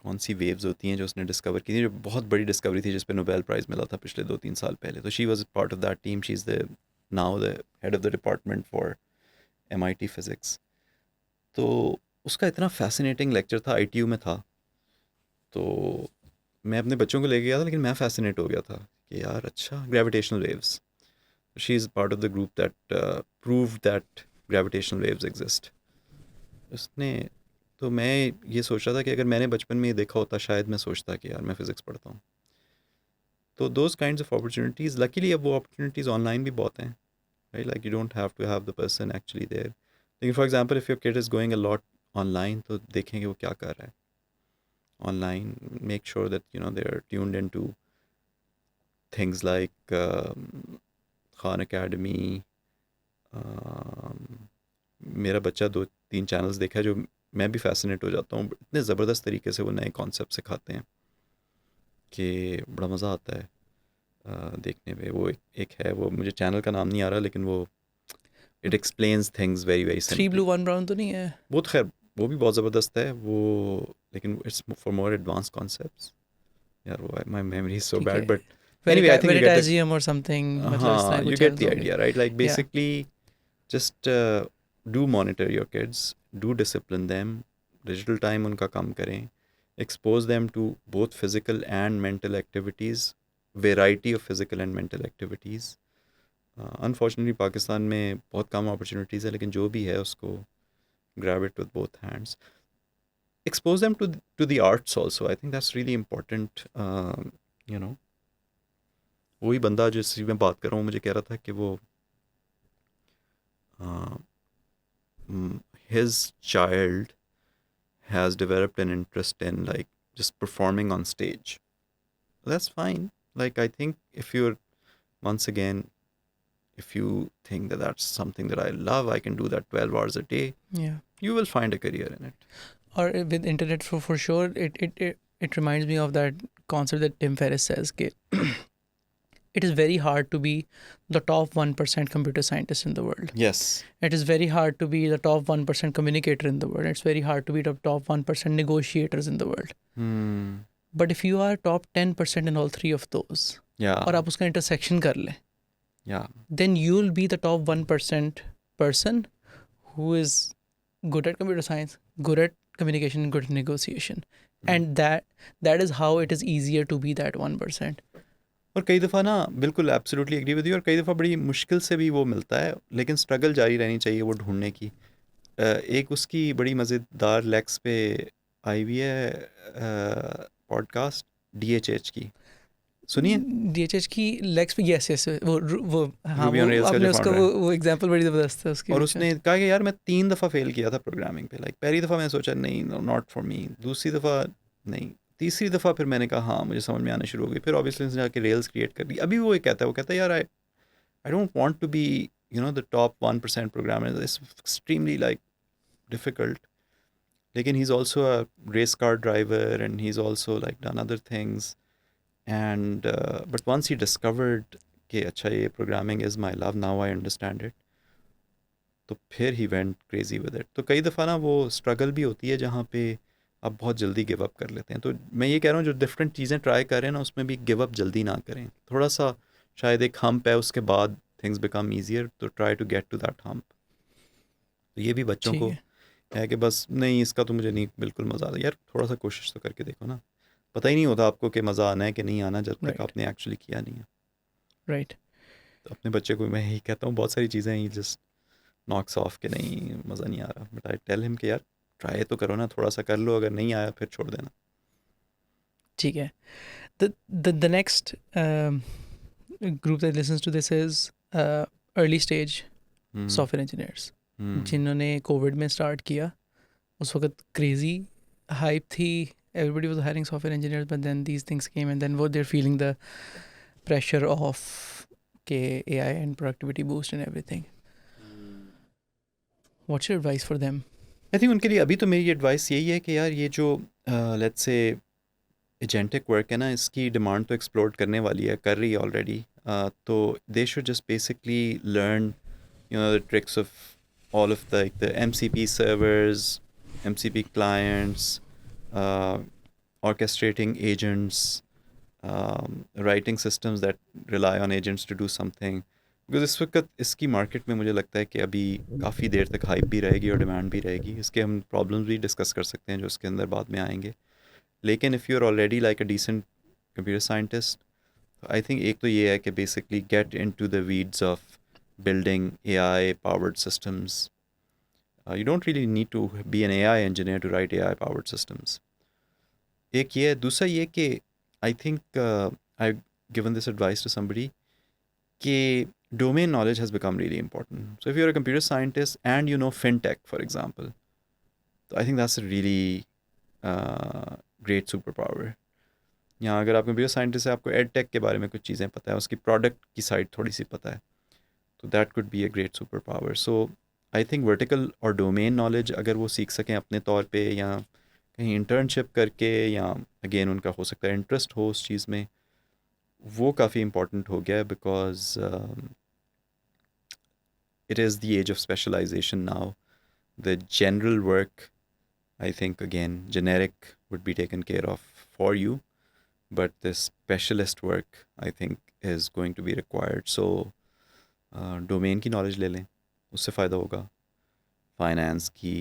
कौन सी वेव्स होती हैं जो उसने डिस्कवर की थी, जो बहुत बड़ी डिस्कवरी थी जिस पे नोबेल प्राइज़ मिला था पिछले 2-3 साल पहले। तो she was part of that team, she is the now the head of the department for MIT physics. तो उसका इतना फ़ैसिनेटिंग लेक्चर था, ITU में था। तो मैं अपने बच्चों को लेके गया था, लेकिन मैं फ़ैसिनेट हो गया था कि यार अच्छा, gravitational waves, she is part of the group that proved that gravitational waves exist. उसने, तो मैं ये सोच रहा था कि अगर मैंने बचपन में ये देखा होता शायद मैं सोचता कि यार मैं फ़िज़िक्स पढ़ता हूँ। तो those kinds of opportunities, luckily अब वो अपॉर्चुनिटीज़ ऑनलाइन भी बहुत हैं, right? Like you don't have to have the person actually there. लेकिन for example if your kid is going a lot online, तो देखेंगे वो क्या कर रहा है online. Make sure that you know they are tuned into things like Khan Academy. मेरा बच्चा 2-3 चैनल्स देखा है जो मैं भी फैसिनेट हो जाता हूँ, इतने ज़बरदस्त तरीके से वो नए कॉन्सेप्ट सिखाते हैं कि बड़ा मज़ा आता है देखने में। वो एक है, वो मुझे चैनल का नाम नहीं आ रहा, लेकिन वो it explains things very very three blue simply. One brown तो नहीं है? वो तो खैर वो भी बहुत ज़बरदस्त है वो, लेकिन it's for more advance concepts. यार वो माई मेमोरी इज सो ठीक बैड, है, but anyway I think you get the, Veritasium और समथिंग, मतलब इस तरह हाँ यू कुछ गेट चैनल्स द होंगे। Idea, right? लाइक या basically just do monitor your kids, do discipline them, digital time उनका कम करें, expose them to both physical and mental activities, variety of physical and mental activities. Unfortunately Pakistan में बहुत कम opportunities है, लेकिन जो भी है उसको grab it with both hands. Expose them to the arts also. I think that's really important. You know, वही बंदा जिससे मैं बात कर रहा हूँ मुझे कह रहा था कि वो his child has developed an interest in like just performing on stage. That's fine. Like I think if you're, once again, if you think that that's something that I love, I can do that 12 hours a day, yeah, you will find a career in it. or with internet for sure, it reminds me of that concept that Tim Ferriss says कि it is very hard to be the top 1% computer scientist in the world. Yes. It is very hard to be the top 1% communicator in the world. It's very hard to be the top 1% negotiators in the world. But if you are top 10% in all three of those, Yeah. और आप उसका intersection कर लें, Yeah. then you'll be the top 1% person who is good at computer science, good at communication, and good at negotiation. And that is how it is easier to be that 1%. और कई दफ़ा ना बिल्कुल absolutely agree with you, और कई दफ़ा बड़ी मुश्किल से भी वो मिलता है, लेकिन स्ट्रगल जारी रहनी चाहिए वो ढूंढने की। एक उसकी बड़ी मज़ेदार लेक्स पे आई हुई है पॉडकास्ट, DHH की, सुनिए? DHH की लेग्स पे, यस वो हाँ, रूबी वो ऑन रेल्स का आपने जो उसका फाउंडर है, वो एग्जांपल बड़ी ज़बरदस्त है उसकी और भी उसने शायद। कहा कि यार मैं 3 दफ़ा फेल किया था प्रोग्रामिंग पे। लाइक पहली दफ़ा मैंने सोचा नहीं, नॉट फॉर मी, दूसरी दफ़ा नहीं, तीसरी दफ़ा फिर मैंने कहा हाँ मुझे समझ में आना शुरू हो गई, फिर ऑब्वियसली उसने जाके रेल्स क्रिएट कर दी। अभी वो ये कहता है, वो कहता है यार I don't want to be you know the top 1% programmer, it's extremely like difficult. लेकिन he is also a race car driver and he is also like done other things and but once he discovered कि अच्छा ये programming is my love, now I understand it, तो फिर he went crazy with it. तो कई दफ़ा ना वो स्ट्रगल भी होती है जहाँ पे आप बहुत जल्दी गिव अप कर लेते हैं। तो मैं ये कह रहा हूँ जो डिफरेंट चीज़ें ट्राई कर रहे हैं ना, उसमें भी गिव अप जल्दी ना करें। थोड़ा सा शायद एक हम्प है, उसके बाद थिंग्स बिकम ईजियर, तो try to get to that hump. तो ये भी बच्चों ठीक को है, है कि बस नहीं इसका तो मुझे नहीं बिल्कुल मज़ा आता, यार थोड़ा सा कोशिश तो करके देखो ना। पता ही नहीं होता आपको कि मज़ा आना है कि नहीं आना जब तक राइट आपने एक्चुअली किया नहीं है। राइट। तो अपने बच्चे को मैं यही कहता हूँ, बहुत सारी चीज़ें ही जस्ट नॉक्स ऑफ के नहीं मज़ा नहीं आ रहा, बट आई टेल हिम कि यार ट्राई तो करो ना, थोड़ा सा कर लो, अगर नहीं आया फिर छोड़ देना। ठीक है। The next group that listens to this is early stage software engineers, जिन्होंने कोविड में स्टार्ट किया। उस वक्त क्रेजी हाइप थी, everybody was hiring software engineers, but then these things came and then they're feeling the pressure of AI and productivity boost and everything. What's your advice for them? I think उनके लिए अभी तो मेरी advice यही है कि यार ये जो लेट्स से एजेंटिक वर्क है ना, इसकी डिमांड तो एक्सप्लोर करने वाली है, कर रही है ऑलरेडी। तो they should just basically learn you know the tricks of all of the MCP servers, MCP clients, orchestrating agents, writing systems that rely on agents to do something. Because इस वक्त इसकी मार्केट में मुझे लगता है कि अभी काफ़ी देर तक हाइप भी रहेगी और डिमांड भी रहेगी. इसके हम प्रॉब्लम्स भी डिस्कस कर सकते हैं जो इसके अंदर बाद में आएंगे. लेकिन if you are already like a decent computer scientist, I think एक तो ये है कि basically get into the weeds of building AI powered systems. You don't really need to be an AI engineer to write AI powered systems. एक ये है. दूसरा ये कि I think I've given this advice to somebody कि domain knowledge has become really important. So if you're a computer scientist and you know fintech, for example, so I think that's a really great superpower. यहाँ अगर आप computer scientist है, आपको ed tech के बारे में कुछ चीज़ें पता है, उसकी प्रोडक्ट की साइड थोड़ी सी पता है, तो that could be a great super power. So I think vertical और डोमेन नॉलेज अगर वो सीख सकें अपने तौर पे, या कहीं इंटर्नशिप करके, या अगेन उनका हो सकता है इंटरेस्ट हो उस चीज़ में, वो काफ़ी इम्पॉर्टेंट हो गया है. Because it is the age of specialization now. The general work, I think, again, generic would be taken care of for you, but the specialist work, I think, is going to be required. So domain की knowledge ले लें, उससे फ़ायदा होगा. Finance की,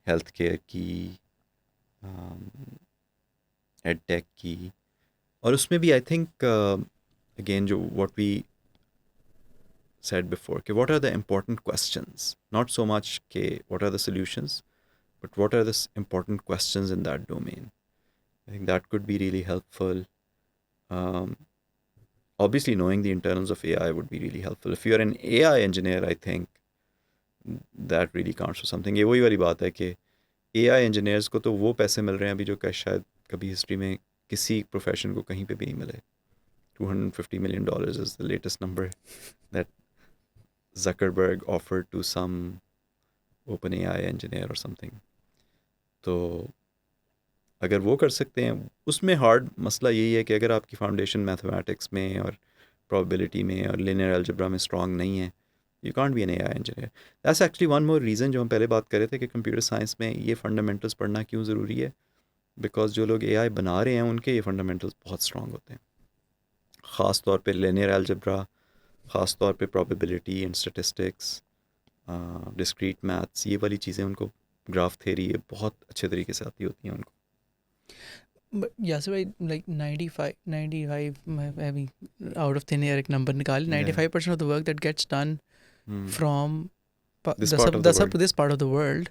health care की, ed tech की, और उसमें भी आई थिंक अगेन जो व्हाट वी said before, कि what are the important questions, not so much कि what are the solutions, but what are the important questions in that domain. I think that could be really helpful. Obviously knowing the internals of AI would be really helpful. If you're an AI engineer, I think that really counts for something. ये वही वाली बात है कि AI engineers को तो वो पैसे मिल रहे हैं अभी जो कि शायद कभी हिस्ट्री में किसी प्रोफेशन को कहीं पे भी नहीं मिले. $250 million is the latest number that Zuckerberg offered to some OpenAI engineer or something. तो अगर वो कर सकते हैं, उसमें हार्ड मसला यही है कि अगर आपकी फाउंडेशन मैथमेटिक्स में और प्रोबेबिलिटी में और लिनियर अलजेब्रा में स्ट्रांग नहीं है, you can't be an AI engineer. That's actually one more reason जो हम पहले बात कर रहे थे कि कंप्यूटर साइंस में ये फंडामेंटल्स पढ़ना क्यों ज़रूरी है. बिकॉज जो लोग एआई बना रहे हैं उनके ये फंडामेंटल्स बहुत स्ट्रांग होते हैं, ख़ास तौर पे लिनियर अलजेब्रा, ख़ास तौर पे probability and statistics, discrete maths, ये वाली चीज़ें उनको, ग्राफ थ्योरी, ये बहुत अच्छे तरीके से आती होती हैं उनको. But yeah, so like 95, I mean, out of thin air एक number निकाल, 95% of the work that gets done from This part of the world. this part of the world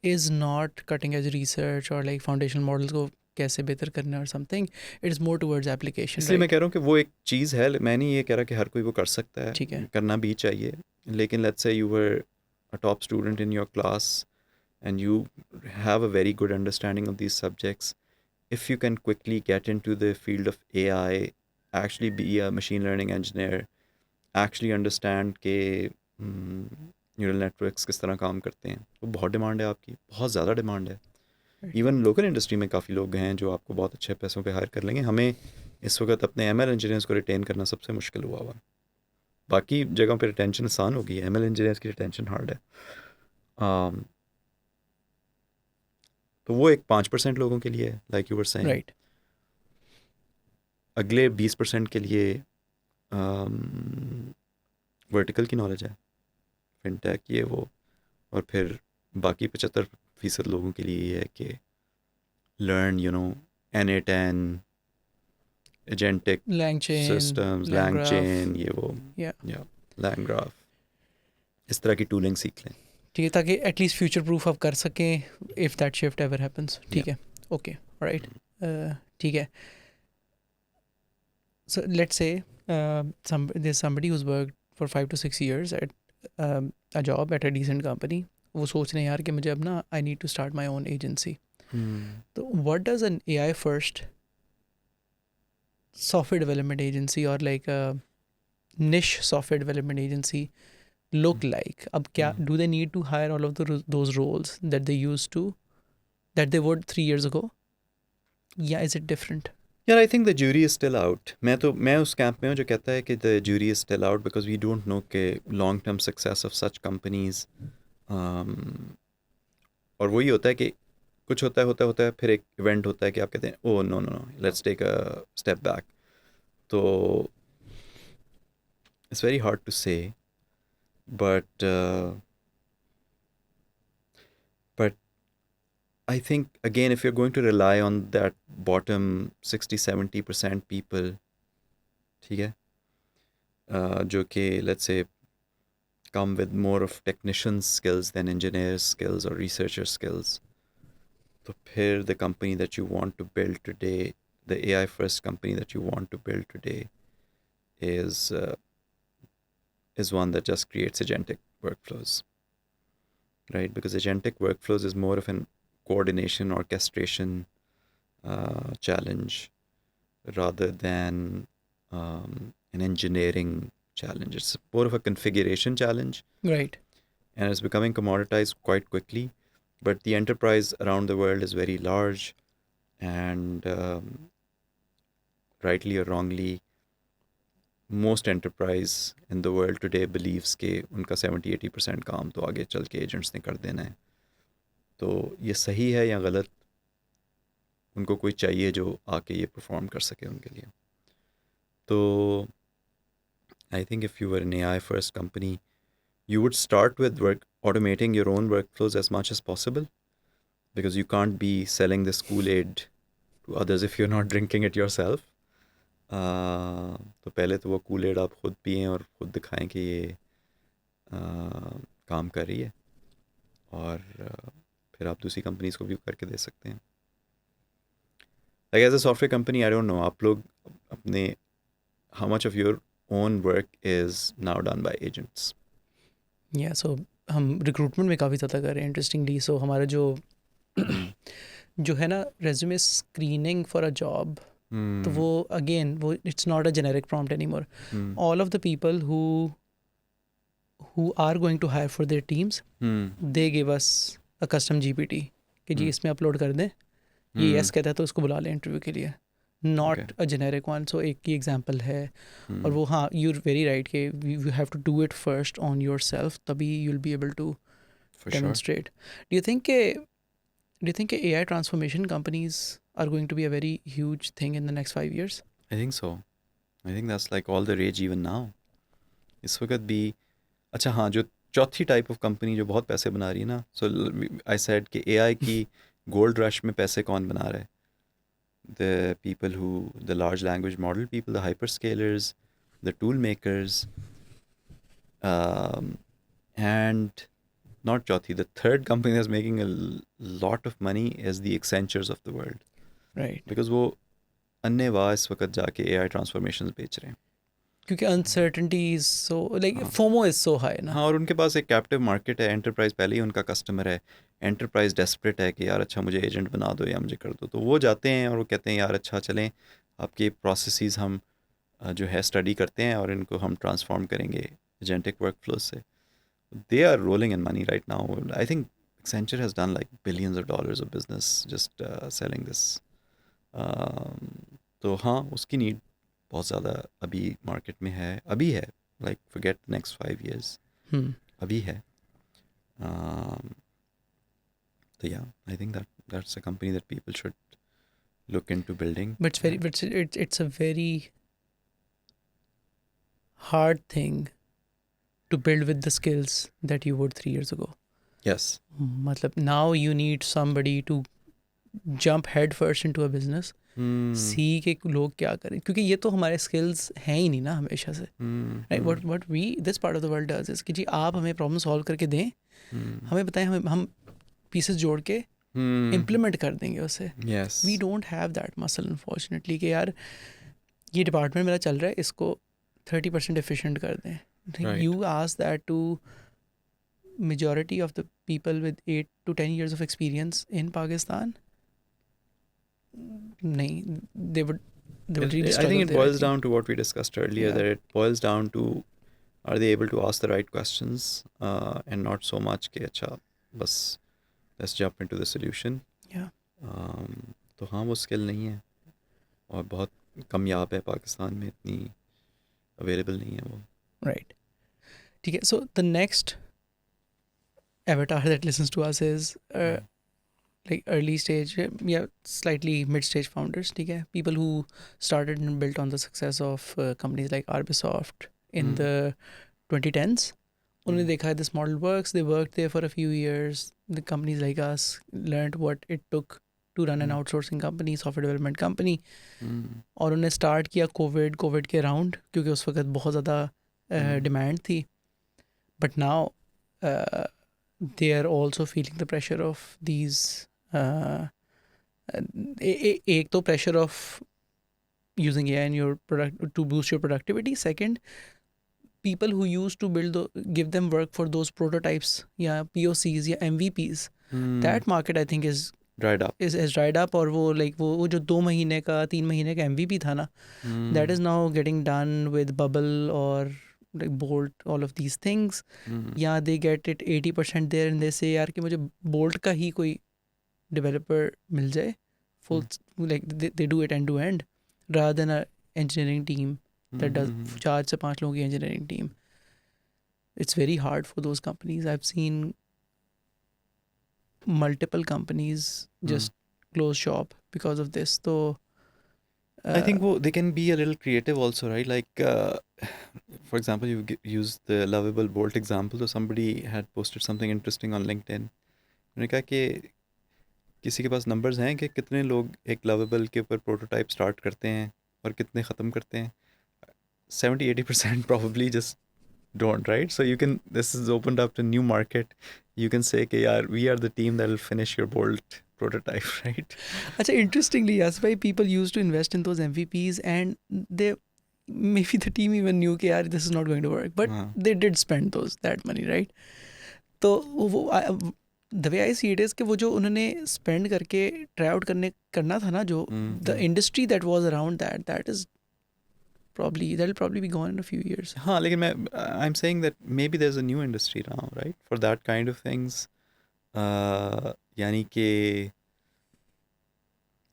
is not cutting edge research or like foundational models को कैसे बेहतर करना or something. It is more towards application. इसलिए मैं कह रहा हूँ कि वो एक चीज़ है. मैं नहीं ये कह रहा कि हर कोई वो कर सकता है, ठीक है, करना भी चाहिए. लेकिन let's say you were a top student in your class and you have a very good understanding of these subjects. If you can quickly get into the field of AI, actually be a machine learning engineer, actually understand कि neural networks किस तरह काम करते हैं, तो बहुत demand है आपकी, बहुत ज़्यादा डिमांड है. इवन लोकल इंडस्ट्री में काफ़ी लोग हैं जो आपको बहुत अच्छे पैसों पे हायर कर लेंगे. हमें इस वक्त अपने एमएल इंजीनियर्स को रिटेन करना सबसे मुश्किल हुआ हुआ. बाकी जगहों पे रिटेंशन आसान होगी, एमएल इंजीनियर्स की रिटेंशन हार्ड है. तो वो एक 5% लोगों के लिए, like you were saying, right. अगले 20% के लिए वर्टिकल की नॉलेज है, फिनटेक, ये वो, और फिर बाकी 75% लोगों के लिए ये है कि learn NA10, agentic LangChain, systems, LangGraph. LangChain, ये वो, Yeah. LangGraph, इस तरह की टूलिंग सीख लें. ठीक है, ताकि एटलीस्ट फ्यूचर प्रूफ आप कर सकें if that shift ever happens. ठीक है, ओके, राइट, ठीक है. So let's say there's somebody who's worked for 5 to 6 years at a job at a decent company. वो सोच रहे हैं यार कि मुझे अब ना I need to start my own agency. तो what does an AI first software development agency or like a niche software development agency look like? अब क्या do they need to hire all of those roles that they used to, that they would 3 years ago? Yeah, is it different? Yeah, I think the jury is still out. मैं उस camp में हूँ जो कहता है कि the jury is still out because we don't know कि long term success of such companies. और वही होता है कि कुछ होता है फिर एक इवेंट होता है कि आप कहते हैं oh no no no let's take a step back. तो it's very hard to say but but I think again if you're going to rely on that bottom 60-70% people, ठीक है, जो कि let's say come with more of technician skills than engineers skills or researcher skills, तो फिर the company that you want to build today, the AI first company that you want to build today is one that just creates agentic workflows, right? Because agentic workflows is more of an coordination orchestration challenge rather than an engineering challenge. It's more of a configuration challenge, Right. and it's becoming commoditized quite quickly. But the enterprise around the world is very large, and rightly or wrongly, most enterprise in the world today believes कि उनका 70-80% काम तो आगे चल के agents ने कर देना है. तो ये सही है या गलत, उनको कोई चाहिए जो आके ये परफॉर्म कर सके उनके लिए. तो I think if you were an AI first company, you would start with automating your own workflows as much as possible, because you can't be selling this Kool-Aid to others if you're not drinking it yourself. तो पहले तो वो Kool-Aid आप खुद पिएं और खुद दिखाएं कि ये काम कर रही है, और फिर आप दूसरी कंपनीज को भी करके दे सकते हैं. Like as a software company, I don't know, आप लोग अपने how much of your own work is now done by agents? या सो हम रिक्रूटमेंट में काफ़ी ज़्यादा कर रहे हैं इंटरेस्टिंगली. सो हमारा जो जो है ना resume screening for a job, तो वो अगेन वो it's not a generic prompt any more. All of the people who are going to hire for their teams, they give us a custom GPT कि जी इसमें upload कर दें, ये yes कहता है तो उसको बुला लें इंटरव्यू के लिए. Not a generic one. So एक ही एग्जांपल है. और वो हाँ यू आर वेरी राइट कि you have to do it first on your self, तभी you will be able to For sure. demonstrate. Do you think AI transformation companies are going to be a very huge thing in the next 5 years? I think so. I think that's like all the rage even now. इस वक्त भी अच्छा हाँ, जो चौथी type of company जो बहुत पैसे बना रही है ना, सो आई सेड कि एआई की गोल्ड रश में पैसे कौन बना रहा है? The people who, the large language model people, the hyperscalers, the tool makers, and not चौथी, the third company that's making a lot of money is the Accentures of the world. Right. Because वो अन्यवा इस वक्त जाके AI transformations बेच रहे हैं. क्योंकि uncertainty is so like हाँ. FOMO is so high ना. हाँ, और उनके पास एक कैप्टिव मार्केट है. एंटरप्राइज पहले ही उनका कस्टमर है. एंटरप्राइज डेस्परेट है कि यार अच्छा मुझे एजेंट बना दो या मुझे कर दो, तो वो जाते हैं और वो कहते हैं यार अच्छा चलें आपके प्रोसेसेस हम जो है स्टडी करते हैं और इनको हम ट्रांसफॉर्म करेंगे एजेंटिक वर्कफ्लो से. They are rolling in money right now. I think Accenture has done like billions of dollars of business just selling this. तो हाँ, उसकी नीड बहुत ज़्यादा अभी मार्केट में है, अभी है. Like forget the next 5 years. अभी है. So yeah, I think that's a company that people should look into building. But it's a very hard thing to build with the skills that you would 3 years ago. Yes. मतलब now you need somebody to jump head first into a business, सी के लोग क्या करें, क्योंकि ये तो हमारे skills हैं ही नहीं ना हमेशा से. What we this part of the world does is कि जी आप हमें प्रॉब्लम सॉल्व करके दें, हमें बताएं, हम पीसेस जोड़ के इम्प्लीमेंट कर देंगे उसे. Yes. We don't have that muscle unfortunately कि यार ये डिपार्टमेंट मेरा चल रहा है, इसको 30% एफिशिएंट कर दें. Right. You ask that to majority of the people with 8 to 10 years of experience in Pakistan, nahin, they would really I struggle think it there, boils down to what we discussed earlier, Yeah. that it boils down to are they able to ask the right questions and not so much कि अच्छा बस let's jump into the solution. Yeah. तो हाँ वो skill नहीं है और बहुत कमयाब है पाकिस्तान में, इतनी अवेलेबल नहीं है वो. Right. ठीक है. So the next avatar that listens to us is like early stage, yeah, slightly mid stage founders, ठीक है, people who started and built on the success of companies like Arbisoft in Hmm. the 2010s. उन्होंने Hmm. देखा this model works, they worked there for a few years, the companies like us learned what it took to run an Hmm. outsourcing company, software development company, Hmm. और उन्होंने start किया Covid के round, क्योंकि उस वक्त बहुत ज़्यादा demand थी. But now they are also feeling the pressure of these uh, एक तो pressure of using AI in your product to boost your productivity. Second, people who used to give them work for those prototypes, yeah, POCs, yeah, MVPs, Hmm. that market I think Dried up. is dried up. और वो like वो जो 2 महीने का 3 महीने का MVP था ना, that Hmm. is now getting done with Bubble or like Bolt, all of these things. Hmm. Yeah, they get it 80% there and they say यार कि मुझे Bolt का ही कोई developer मिल जाए full, like they do it end to end rather than a engineering team that does Hmm. 4 से 5 लोगों की engineering team. It's very hard for those companies. I've seen multiple companies just close shop because of this. So I think they can be a little creative also, right? Like, for example, you used the lovable Bolt example. So somebody had posted something interesting on LinkedIn. उन्होंने कहा कि किसी के पास numbers हैं कि कितने लोग एक लवेबल के ऊपर प्रोटोटाइप स्टार्ट करते हैं और कितने ख़त्म करते हैं. 70-80% probably just don't, right? So this has opened up a new market. You can say कि यार we are the team that will finish your Bolt prototype, right? अच्छा, interestingly, yes, why people used to invest in those MVPs and they maybe the team even knew कि यार this is not going to work, but हाँ. they did spend that money, right? तो वो the way I see it is कि वो जो उन्होंने spend करके try out करना था ना, जो the industry that was around that is that'll probably be gone in a few years. हाँ, लेकिन I'm saying that maybe there's a new industry now, right? For that kind of things. यानी कि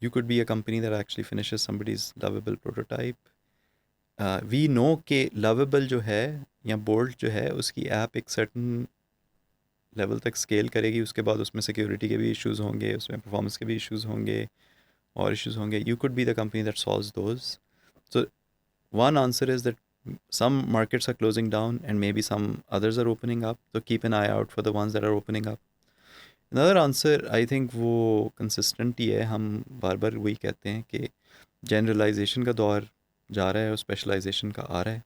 you could be a company that actually finishes somebody's lovable prototype. We know कि lovable जो है या Bolt जो है उसकी ऐप एक certain लेवल तक स्केल करेगी, उसके बाद उसमें सिक्योरिटी के भी इश्यूज़ होंगे, उसमें परफॉर्मेंस के भी इश्यूज़ होंगे और इश्यूज़ होंगे. You could be the company that solves those. So one answer is that some markets are closing down and maybe some others are opening up, so keep an eye out for the ones that are opening up. Another answer, I think, वो consistent ही है. हम बार बार वही कहते हैं कि generalization का दौर जा रहा है और specialization का आ रहा है.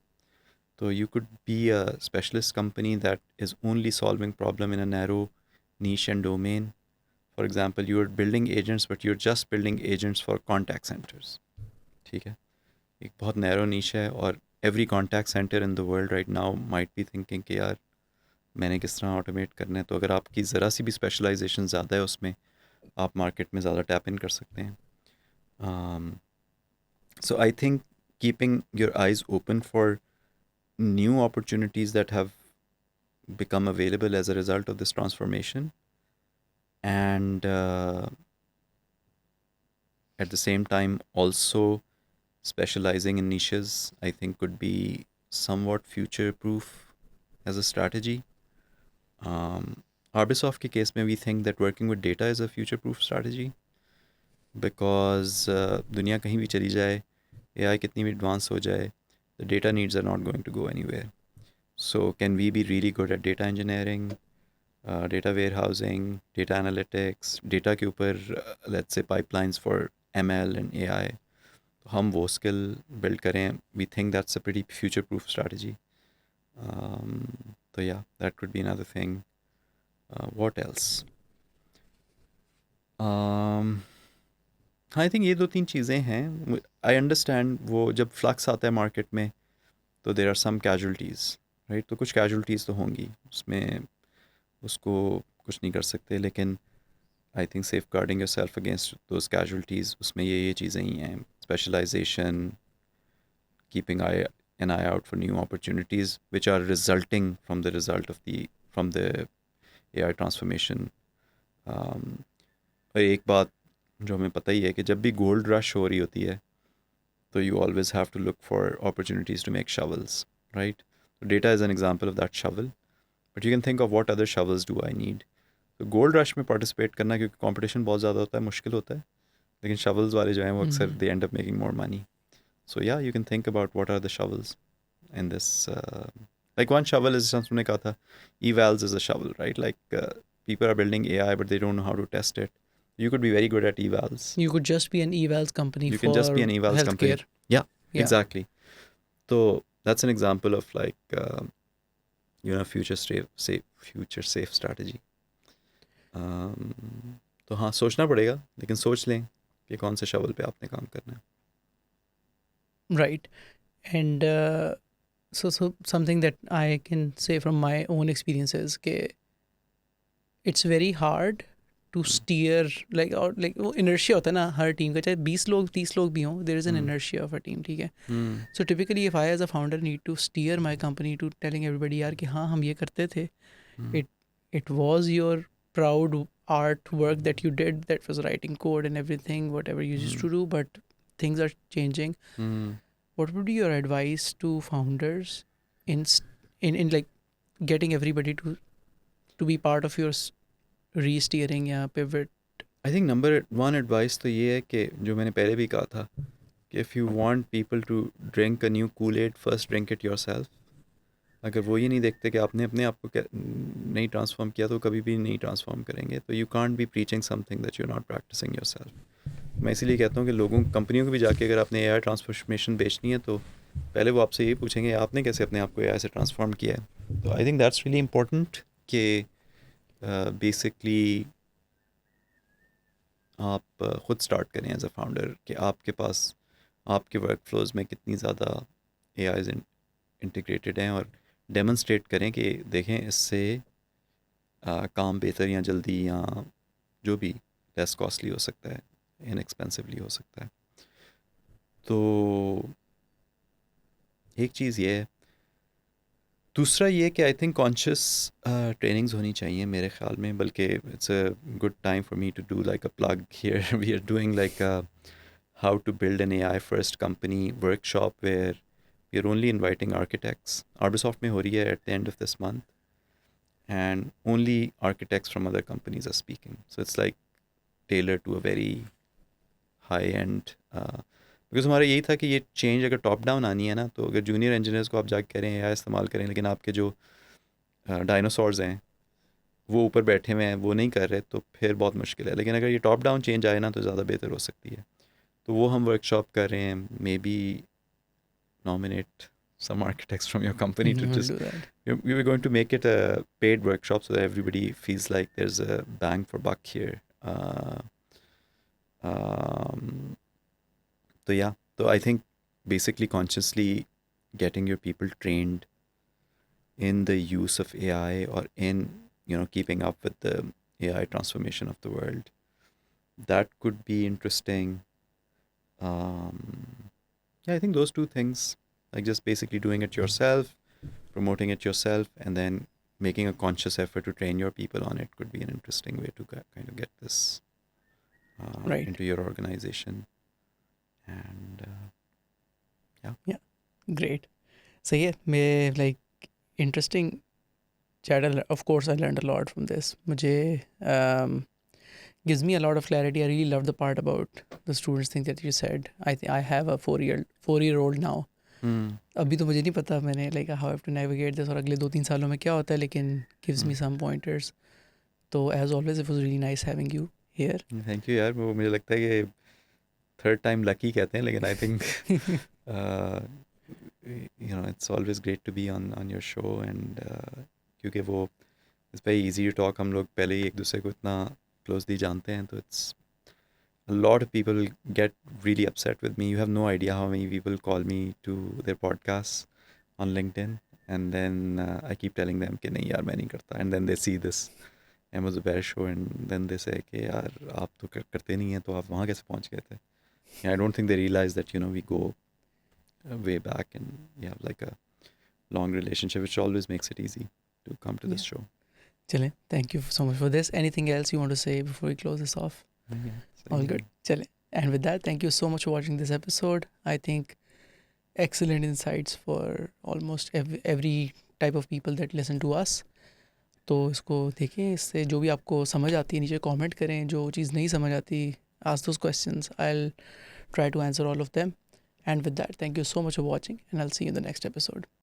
So you could be a specialist company that is only solving problem in a narrow niche and domain. For example, you're building agents, but you're just building agents for contact centers. ठीक है, एक बहुत narrow niche है और every contact center in the world right now might be thinking कि यार मैंने किस तरह automate करना है. तो अगर आपकी ज़रा सी भी specialization ज़्यादा है उसमें, आप market में ज़्यादा tap in कर सकते हैं. So I think keeping your eyes open for new opportunities that have become available as a result of this transformation, and at the same time also specializing in niches, I think could be somewhat future proof as a strategy. Arbisoft के case में we think that working with data is a future proof strategy because दुनिया कहीं भी चली जाए, AI कितनी भी advance हो जाए, the data needs are not going to go anywhere. So can we be really good at data engineering, data warehousing, data analytics, data के ऊपर let's say pipelines for ML and AI, तो हम वो skill build करें. We think that's a pretty future proof strategy. So yeah, that could be another thing. What else? I think ये 2-3 चीज़ें हैं. I understand वो जब flux आता है market में तो there are some casualties, right? तो कुछ casualties तो होंगी उसमें, उसको कुछ नहीं कर सकते, लेकिन I think safeguarding yourself against those casualties, उसमें ये चीज़ें ही हैं. Specialization, keeping an eye out for new opportunities which are resulting from the AI transformation. और एक बात जो हमें पता ही है कि जब भी गोल्ड रश हो रही होती है तो you always have to look for opportunities to make shovels, right? So data is an example of that shovel, but you can think of what other shovels do I need. तो gold rush में participate करना, क्योंकि competition बहुत ज़्यादा होता है, मुश्किल होता है, लेकिन शवल्स वाले जो हैं वो अक्सर they end up making more money. So या you can think about what are the shovels in this like one shovel is something like tha evals is a shovel, right? Like people are building AI but they don't know how to test it. You could be very good at evals. You could just be an evals company You for can just be an evals healthcare. company. Yeah, Yeah. exactly. So that's an example of like future safe strategy. तो हाँ सोचना पड़ेगा, लेकिन सोच लें कि कौन से शवल पे आपने काम करना है. Right. And so something that I can say from my own experiences कि it's very hard to steer like or like वो inertia होता है ना हर टीम का, चाहे 20 लोग 30 लोग भी हों, there is an inertia of a team, ठीक है. So typically if I as a founder need to steer my company to telling everybody यार कि हाँ हम ये करते थे, it was your proud artwork that you did, that was writing code and everything whatever you used to do, but things are changing. What would be your advice to founders in like getting everybody to be part of your re-steering या pivot? I think number one advice तो ये है कि जो मैंने पहले भी कहा था कि if you want people to drink a new Kool-Aid, first drink it yourself. अगर वो ये नहीं देखते कि आपने अपने आप को नहीं ट्रांसफॉर्म किया तो कभी भी नहीं ट्रांसफॉर्म करेंगे. तो you can't be preaching something that you're not practicing yourself. मैं इसीलिए कहता हूँ कि लोगों कंपनियों को भी जाके अगर आपने AI ट्रांसफॉर्मेशन बेचनी है तो पहले वो आपसे यही पूछेंगे आपने कैसे अपने आप को AI से ट्रांसफॉर्म किया है. तो I think that's really important कि बेसिकली आप ख़ुद स्टार्ट करें एज अ फाउंडर कि आपके पास आपके वर्क फ्लोज में कितनी ज़्यादा AIs इंटीग्रेटेड हैं, और डेमोन्स्ट्रेट करें कि देखें इससे काम बेहतर या जल्दी या जो भी लेस कॉस्टली हो सकता है, इनएक्सपेंसिवली हो सकता है. तो एक चीज़ ये है. दूसरा ये कि आई थिंक कॉन्शियस ट्रेनिंग्स होनी चाहिए मेरे ख्याल में, बल्कि it's a good time for me to do like a plug here. We are doing like how to build an AI first company workshop where we are only inviting architects. Arbisoft में हो रही है at the end of this month, and only architects from other companies are speaking. So it's like tailored to a very high end because हमारा यही था कि ये change अगर टॉप डाउन आनी है ना, तो अगर जूनियर इंजीनियर्स को आप जाके कह रहे हैं या इस्तेमाल करें, लेकिन आपके जो डायनासोर्स हैं वो ऊपर बैठे हुए हैं वो नहीं कर रहे, तो फिर बहुत मुश्किल है. लेकिन अगर ये टॉप डाउन चेंज आए ना तो ज़्यादा बेहतर हो सकती है. तो वो हम वर्कशॉप कर रहे हैं. May be nominate some architects from your company to We'll just do that. we were going to make it a paid workshop so that everybody feels like there's a bang for buck here. So yeah, so I think basically consciously getting your people trained in the use of AI, or in keeping up with the AI transformation of the world, that could be interesting. Yeah, I think those two things, like just basically doing it yourself, promoting it yourself, and then making a conscious effort to train your people on it could be an interesting way to kind of get this Right. into your organization. And Great. So yeah, may like interesting chat. Of course, I learned a lot from this. मुझे gives me a lot of clarity. I really love the part about the students thing that you said. I have a 4-year-old now. अभी तो मुझे नहीं पता मैंने like how I have to navigate this और अगले 2-3 सालों में क्या होता है, लेकिन gives me some pointers. तो as always, it was really nice having you here. Thank you यार. वो मुझे लगता है कि थर्ड टाइम लकी कहते हैं, लेकिन I think it's always great to be on your show. And क्योंकि वो it's very easy to talk. हम लोग पहले ही एक दूसरे को इतना closely जानते हैं, तो it's a lot of people get really upset with me. You have no idea how many people call me to their podcasts on LinkedIn, and then I keep telling them कि नहीं यार मैं नहीं करता, and then they see this Ahmed Zubair show, and then they say कि यार आप तो करते नहीं हैं, तो आप वहाँ कैसे पहुँच गए थे. I don't think they realize that we go way back, and we have like a long relationship, which always makes it easy to come to this show. चले, thank you so much for this. Anything else you want to say before we close this off? All good. Chale. And with that, thank you so much for watching this episode. I think excellent insights for almost every type of people that listen to us. तो इसको देखें, इससे जो भी आपको समझ आती है नीचे कमेंट करें, जो चीज़ नहीं समझ आती ask those questions, I will try to answer all of them. And with that, thank you so much for watching, and I'll see you in the next episode.